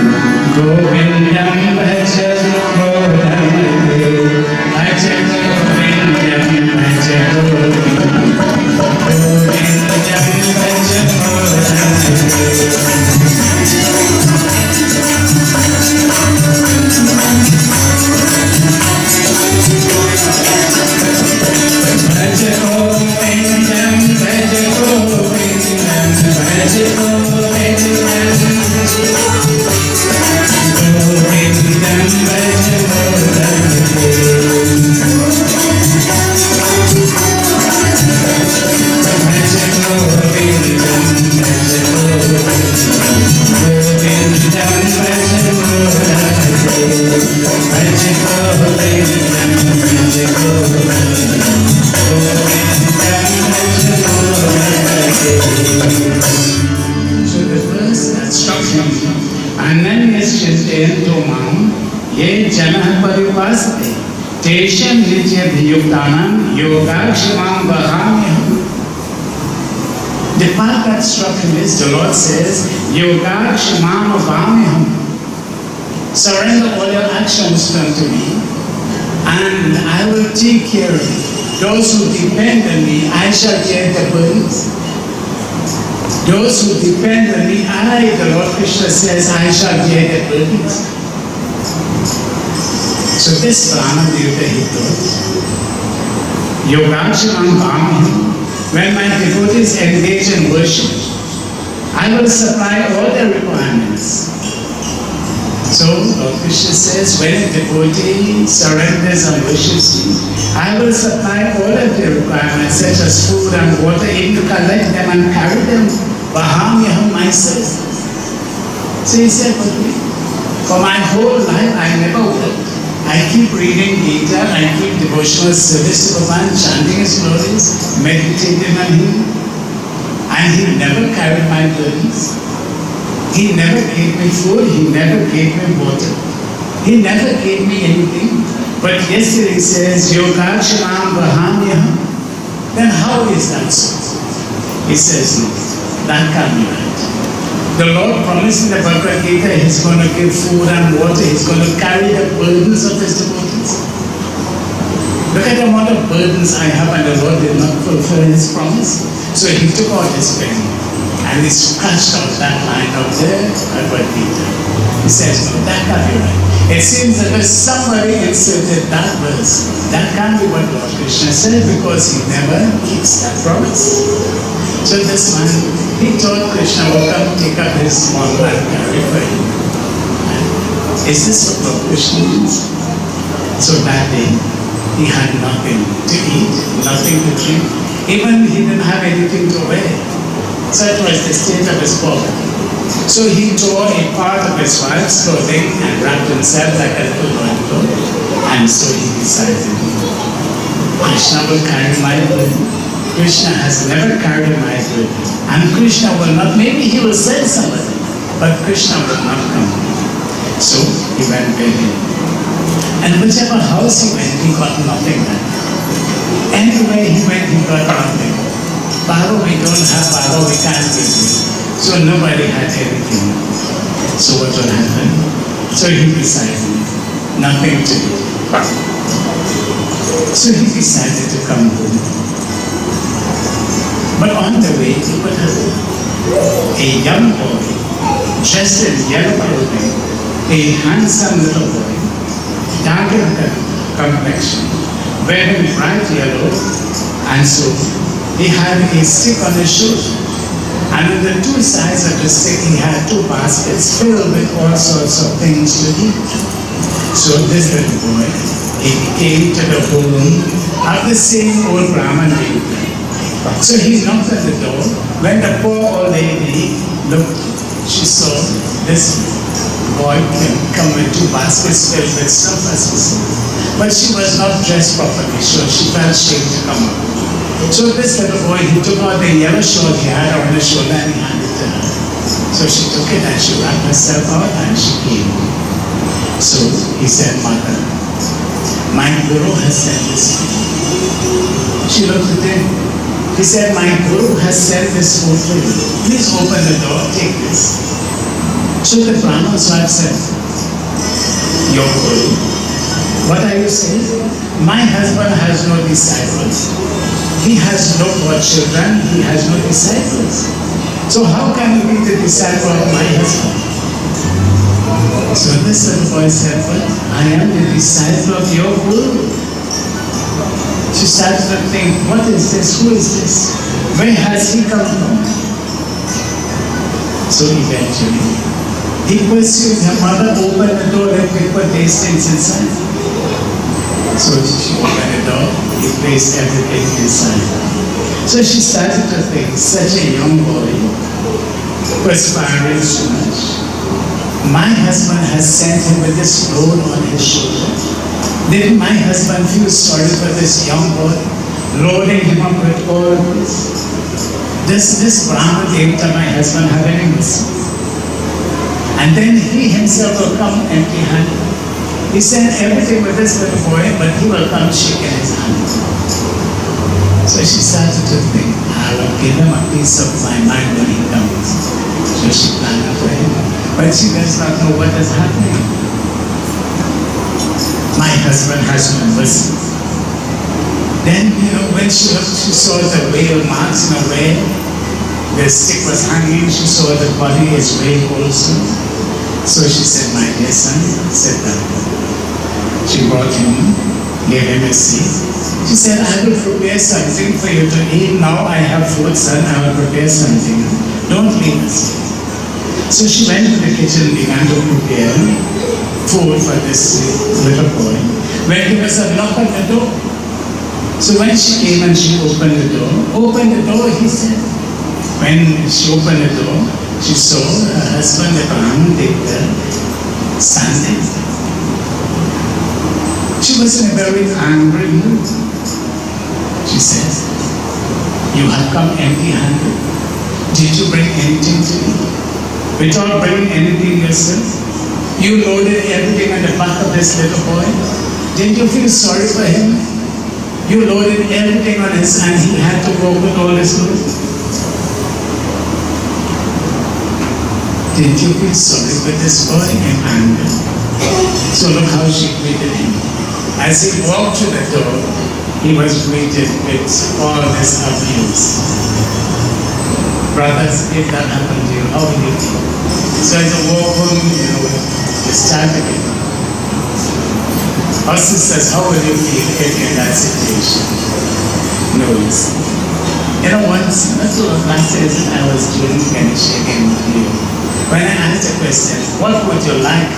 Govindam Bhaja Govindam Bhaja Govindam Bhaja Govindam Govindam Bhaja The part that struck him is the Lord says, Yogakshimam Avamiham. Surrender all your actions unto me, and I will take care of you. Those who depend on me, I shall bear the burdens. Those who depend on me, the Lord Krishna says, I shall bear the burdens. So this Brahma Devta he thought, Yogakshimam Avamiham. When my devotees engage in worship, I will supply all their requirements. So, Lord Krishna says, when a devotee surrenders and worships me, I will supply all of their requirements, such as food and water, even to collect them and carry them. Vaham myself. So he said, for my whole life, I never worked. I keep reading Gita, I keep devotional service to Bhagavan, chanting his glories, meditating on him, and he never carried my burdens. He never gave me food, he never gave me water. He never gave me anything. But yesterday he says, Yogachanam Vahamyam. Then how is that so? He says, no, that can't be right. The Lord promised in the Bhagwat Gita, He's going to give food and water, He's going to carry the burdens of His devotees. Look at the amount of burdens I have, and the Lord did not fulfill His promise. So He took out His pen and He scratched out that line of the Bhagwat Gita. He says, no, that can't be right. It seems that if somebody inserted that verse, that can't be what Lord Krishna said, because He never keeps that promise. So this man, he told Krishna, well, come take up his small and carry for him. Is this what Lord Krishna means? So that day, he had nothing to eat, nothing to drink. Even he didn't have anything to wear. So it was the state of his poverty. So he tore a part of his wife's clothing and wrapped himself like a little loincloth. And so he decided, Krishna will carry my burden. Krishna has never carried my burden. And Krishna will not, maybe he will send somebody, but Krishna will not come. So he went begging. And whichever house he went, he got nothing back. Anywhere he went, he got nothing. Baba, we don't have Baba, we can't give you. So nobody had anything. So what will happen? So he decided, nothing to do. So he decided to come home. But on the way, he would have a young boy, dressed in yellow clothing, a handsome little boy, dark in complexion, wearing bright yellow, and so he had a stick on his shoulder. And on the two sides of the stick, he had two baskets filled with all sorts of things to eat. So this little boy, he came to the home of the same old Brahman lady. So he knocked at the door. When the poor old lady looked, she saw this boy come with two baskets filled with stuff as well. But she was not dressed properly, so she felt shame to come up. So this little boy, he took out the yellow shawl he had on his shoulder and he handed it to her. So she took it and she wrapped herself out and she came. So he said, Mother, my Guru has sent this food. She looked at him. He said, my Guru has sent this food for you. Please open the door, take this. So the Brahman's wife said, Your Guru, what are you saying? My husband has no disciples. He has no children, he has no disciples. So how can you be the disciple of my husband? So this little boy said, but I am the disciple of your Guru. She started to think, what is this? Who is this? Where has he come from? So eventually, he pursued her mother, opened the door and we put these things inside. So she opened the door, he placed everything inside. So she started to think, such a young boy, perspiring so much. My husband has sent him with this load on his shoulder. Did my husband feel sorry for this young boy, loading him up with all of this? Does this Brahma Devta, my husband, have any mercy? And then he himself will come empty-handed. He sent everything with this little boy, but he will come shaking his hand. So she started to think, I will give him a piece of my mind when he comes. So she planned for him. But she does not know what is happening. My husband has no mercy. Then, when she looked, she saw the whale marks in a whale. The stick was hanging. She saw the body is whale also. So she said, my dear son, sit down. She brought him, gave him a seat. She said, I will prepare something for you to eat. Now I have food, son. I will prepare something. Don't leave us. So she went to the kitchen and began to prepare food for this little boy. When there was a knock on the door. So when she came and she opened the door, he said. When she opened the door, she saw her husband, the Brahman Devta, standing. She was in a very angry mood. She said, you have come empty-handed. Did you bring anything to me? without bringing anything yourself. You loaded everything on the back of this little boy. Didn't you feel sorry for him? You loaded everything on his and he had to walk with all his load. Didn't you feel sorry for this boy in anger? So look how she greeted him. As he walked through the door, he was greeted with all this abuse. Brothers, if that happened to you, how will you feel? So as you walk home, you start again. Our sisters, how will you feel if you're in that situation? No, once, not too long, last year I was drinking and shaking with you. When I asked the question, what would you like,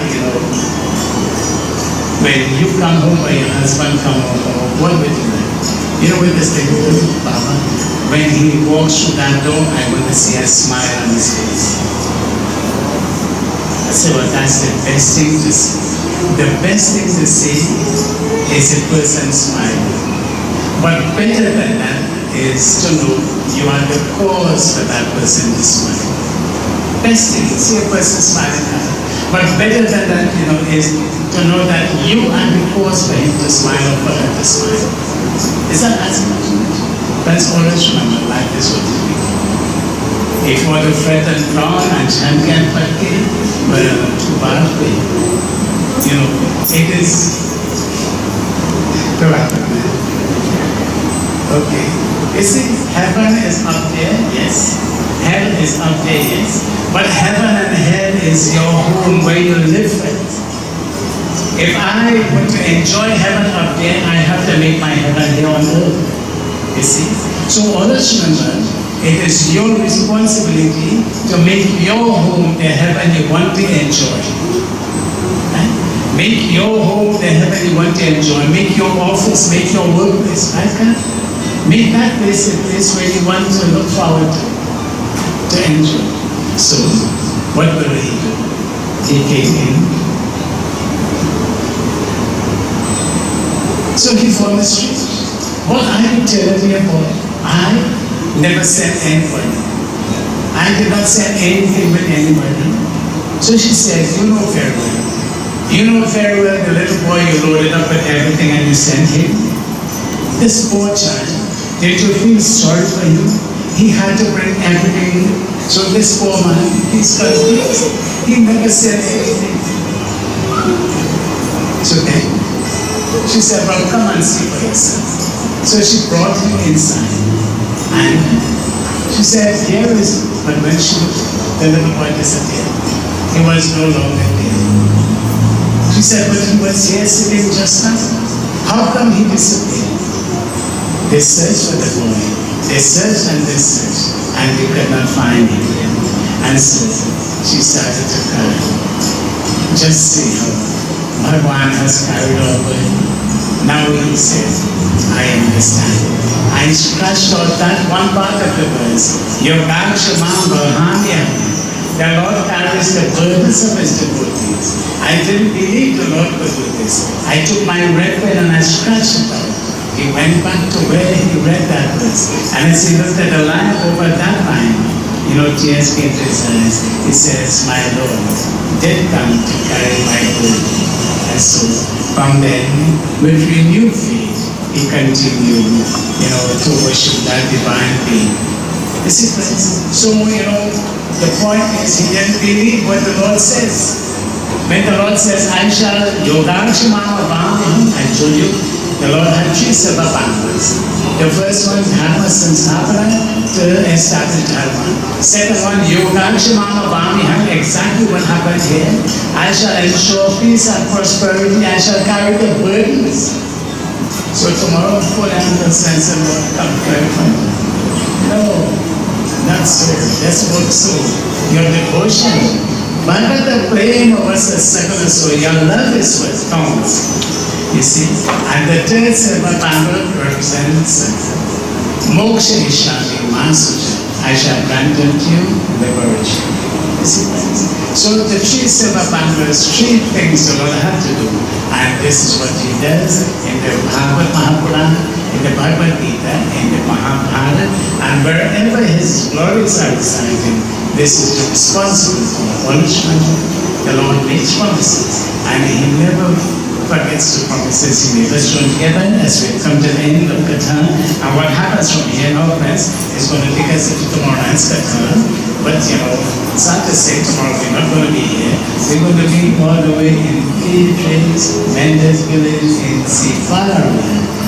when you come home or your husband come home, what would you like? With this thing, Baba, when he walks through that door, I want to see a smile on his face. I said, well, that's the best thing to see. The best thing to see is a person smiling. But better than that is to know you are the cause for that person to smile. Best thing is see a person smiling. But better than that, is to know that you are the cause for him to smile or for her to smile. Is that as much? Let's always remember life is what it is. If you want to fret and frown and Shankar and Pundit, well, too bad for you. It is correct. Okay. You see, heaven is up there, yes. Hell is up there, yes. But heaven and hell is your home where you live with. If I want to enjoy heaven up there, I have to make my heaven here on earth. You see? So always remember, it is your responsibility to make your home the heaven you want to enjoy. Right? Make your home the heaven you want to enjoy. Make your office, make your workplace, right? Make that place a place where you want to look forward to enjoy. So, what will he do? He came in. So he formed a street. What are you telling me about? I never sent anybody. I did not send anything with anybody. So she said, you know very well. You know very well the little boy you loaded up with everything and you sent him. This poor child, did you feel sorry for him? He had to bring everything. So this poor man, he's confused. He never said anything. So then, she said, well, come and see for yourself. So she brought him inside. And she said, here is, but when the little boy disappeared, he was no longer there. She said, but he was here sitting just now. How come he disappeared? They searched for the boy. They searched and they searched, and they could not find him. And so she started to cry. Just see how Bhagwan has carried over. Now he says, I understand. I scratched out that one part of the verse. The Lord carries the burdens of his devotees. I didn't believe the Lord could do this. I took my red pen and I scratched it out. He went back to where he read that verse. And as he looked at the line over that line, tears came to his eyes. He says, my Lord did come to carry my burden. And so, from then, with renewed faith, he continued, to worship that divine being. You see, friends? So, the point is, he didn't believe what the Lord says. When the Lord says, I shall, I told you, the Lord had 3 silver bangles. The first one, Dharma Sansapana, to establish Dharma. Second one, Yoganshimama Vamiham, exactly what happened here. I shall ensure peace and prosperity. I shall carry the burdens. So tomorrow, full sense and Lord come clarify. No, not so. Let's work so. Your devotion. Bhagwat the flame of us is secular, so your love is what counts. You see, and the third silver bangle represents Moksha Ishami Masuja. I shall grant unto you liberation. You see, friends? So the 3 silver bangles, 3 things the Lord had to do. And this is what he does in the Bhagwat Mahapurana, in the Bhagavad Gita, in the Mahabharata, and wherever his glories are residing, This is the responsibility of all children. The Lord makes promises, and He never forgets the promises He made. Let's join together as we come to the end of Katha. And what happens from here now, friends, is going to take us into tomorrow night's Katha. But it's not to say tomorrow we're not going to be here. We're going to be all the way in Pundit, Mandir village in Sifaran.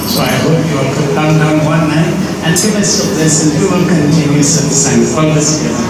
So I hope you all could come down one night and give us your blessing. We will continue satsang. All of us together.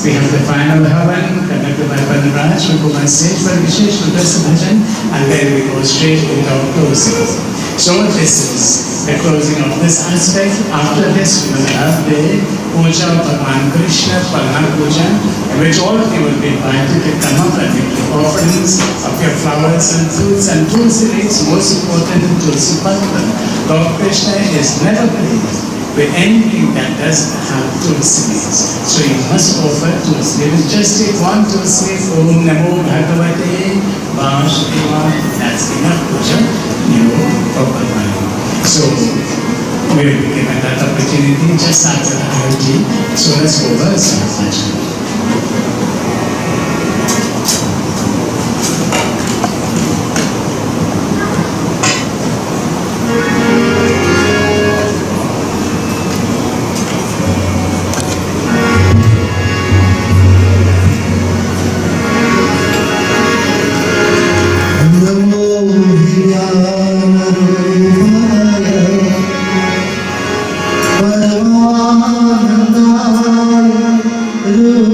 We have the final Havan conducted by Bhadraj, we go on stage for Vishesh Bhajan, and then we go straight into our closing. So this is the closing of this aspect. After this, we will have the Puja of Bhagwan Krishna, Palna Puja, in which all of you will be invited to come up and give the offerings of your flowers and fruits and tulsi leaves, most important tulsi patra. Lord Krishna is never pleased with anything that doesn't have tulsi leaves. So you must offer tulsi leaves. Just take one tulsi leaf, Om Namo Bhagavate Vasudeva. That's enough puja, for Bhagwan. So we will be given that opportunity just after the Arati. So let's go over Sarvajan. Hello.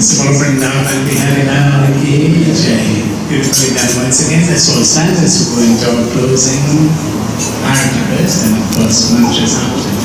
Small Vrindavan Bihari Lal Ki Jai. Beautifully done once again. Let's all stand as we go into our closing articles and of course mantras after.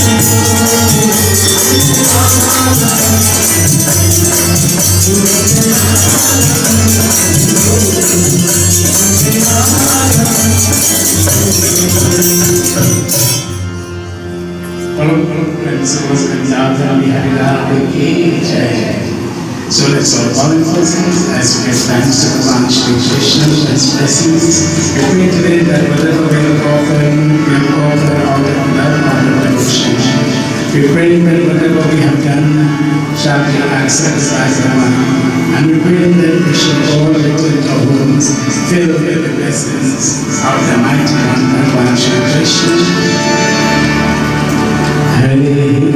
Thank you. So let's all bow in blessings as we give thanks to the Lord Shree Krishna for his blessings. We pray today that whatever we have offered out of love, out of devotion. We pray that whatever we have done shall be accepted by the Lord. And we pray that we should all live in our homes filled with the blessings of the mighty one, Bhagwan Shree Krishna. Hare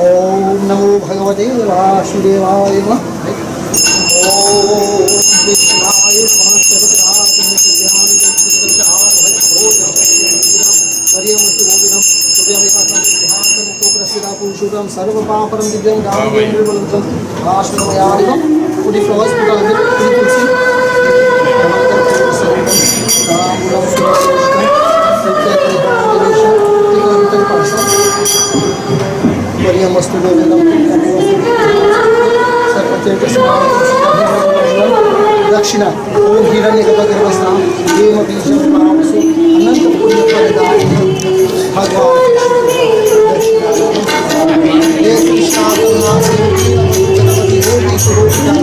ओम नमो भगवते वासुदेवाय नमः। ओम कृष्णाय नमः। सर्वपापरं दिव्यं दानवेन्द्रबलवतं आश्रमयादिकं Puri flowers पुरा तुलसी दक्षिणा ओम हिरण्यगर्भगर्भस्थां देवबीजं पावसु अनंत पुण्यफलदायिनी भगवान हे कृष्णा करुणा सिंधु गणपति देवी सुरोचिता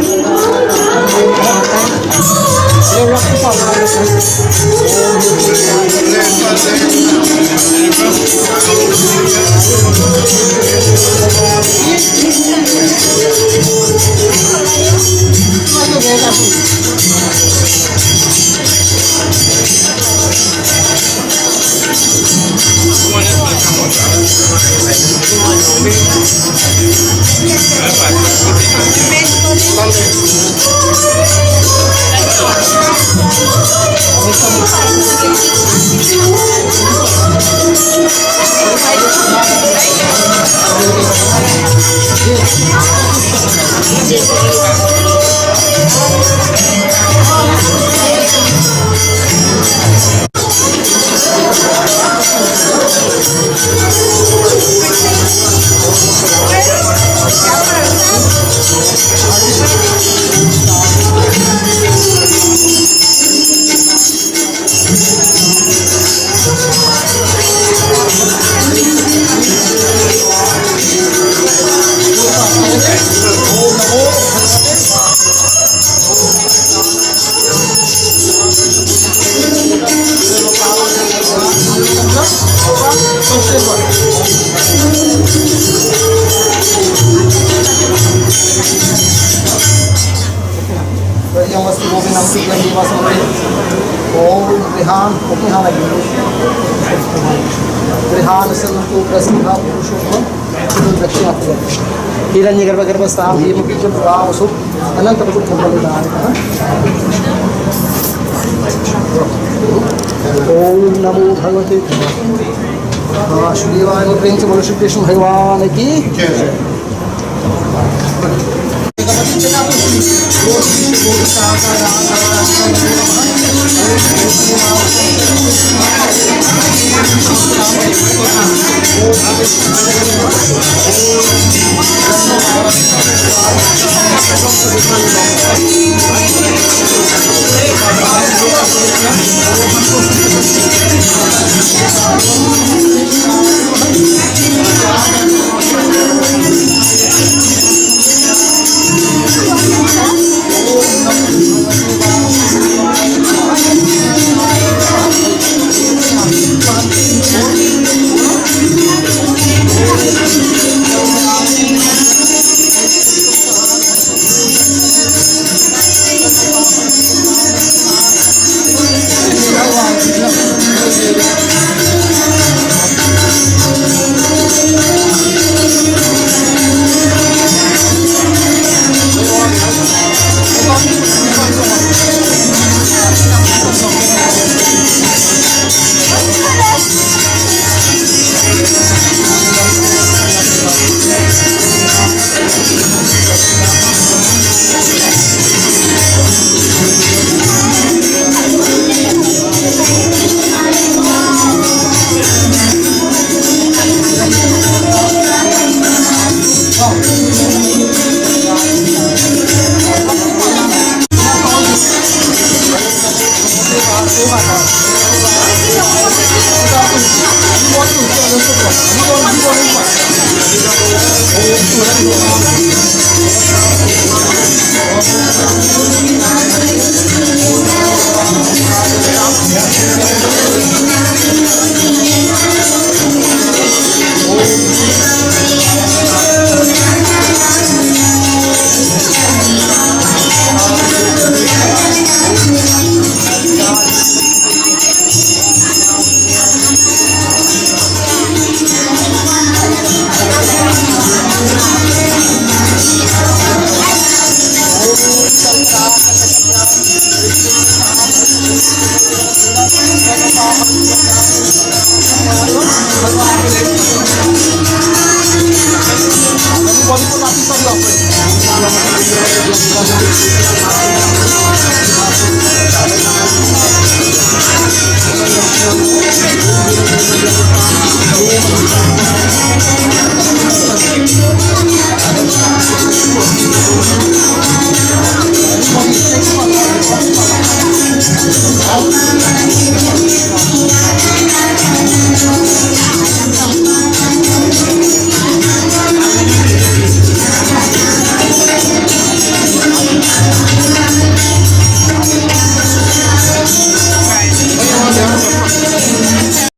हिरण्यगर्भगर्भस्थां हेमबीजं पुरावसु अनन्तपुत्रफलदायिनः ओम नमो भगवते वासुदेवाय। प्रेम से बोलो श्री कृष्ण भगवान की। All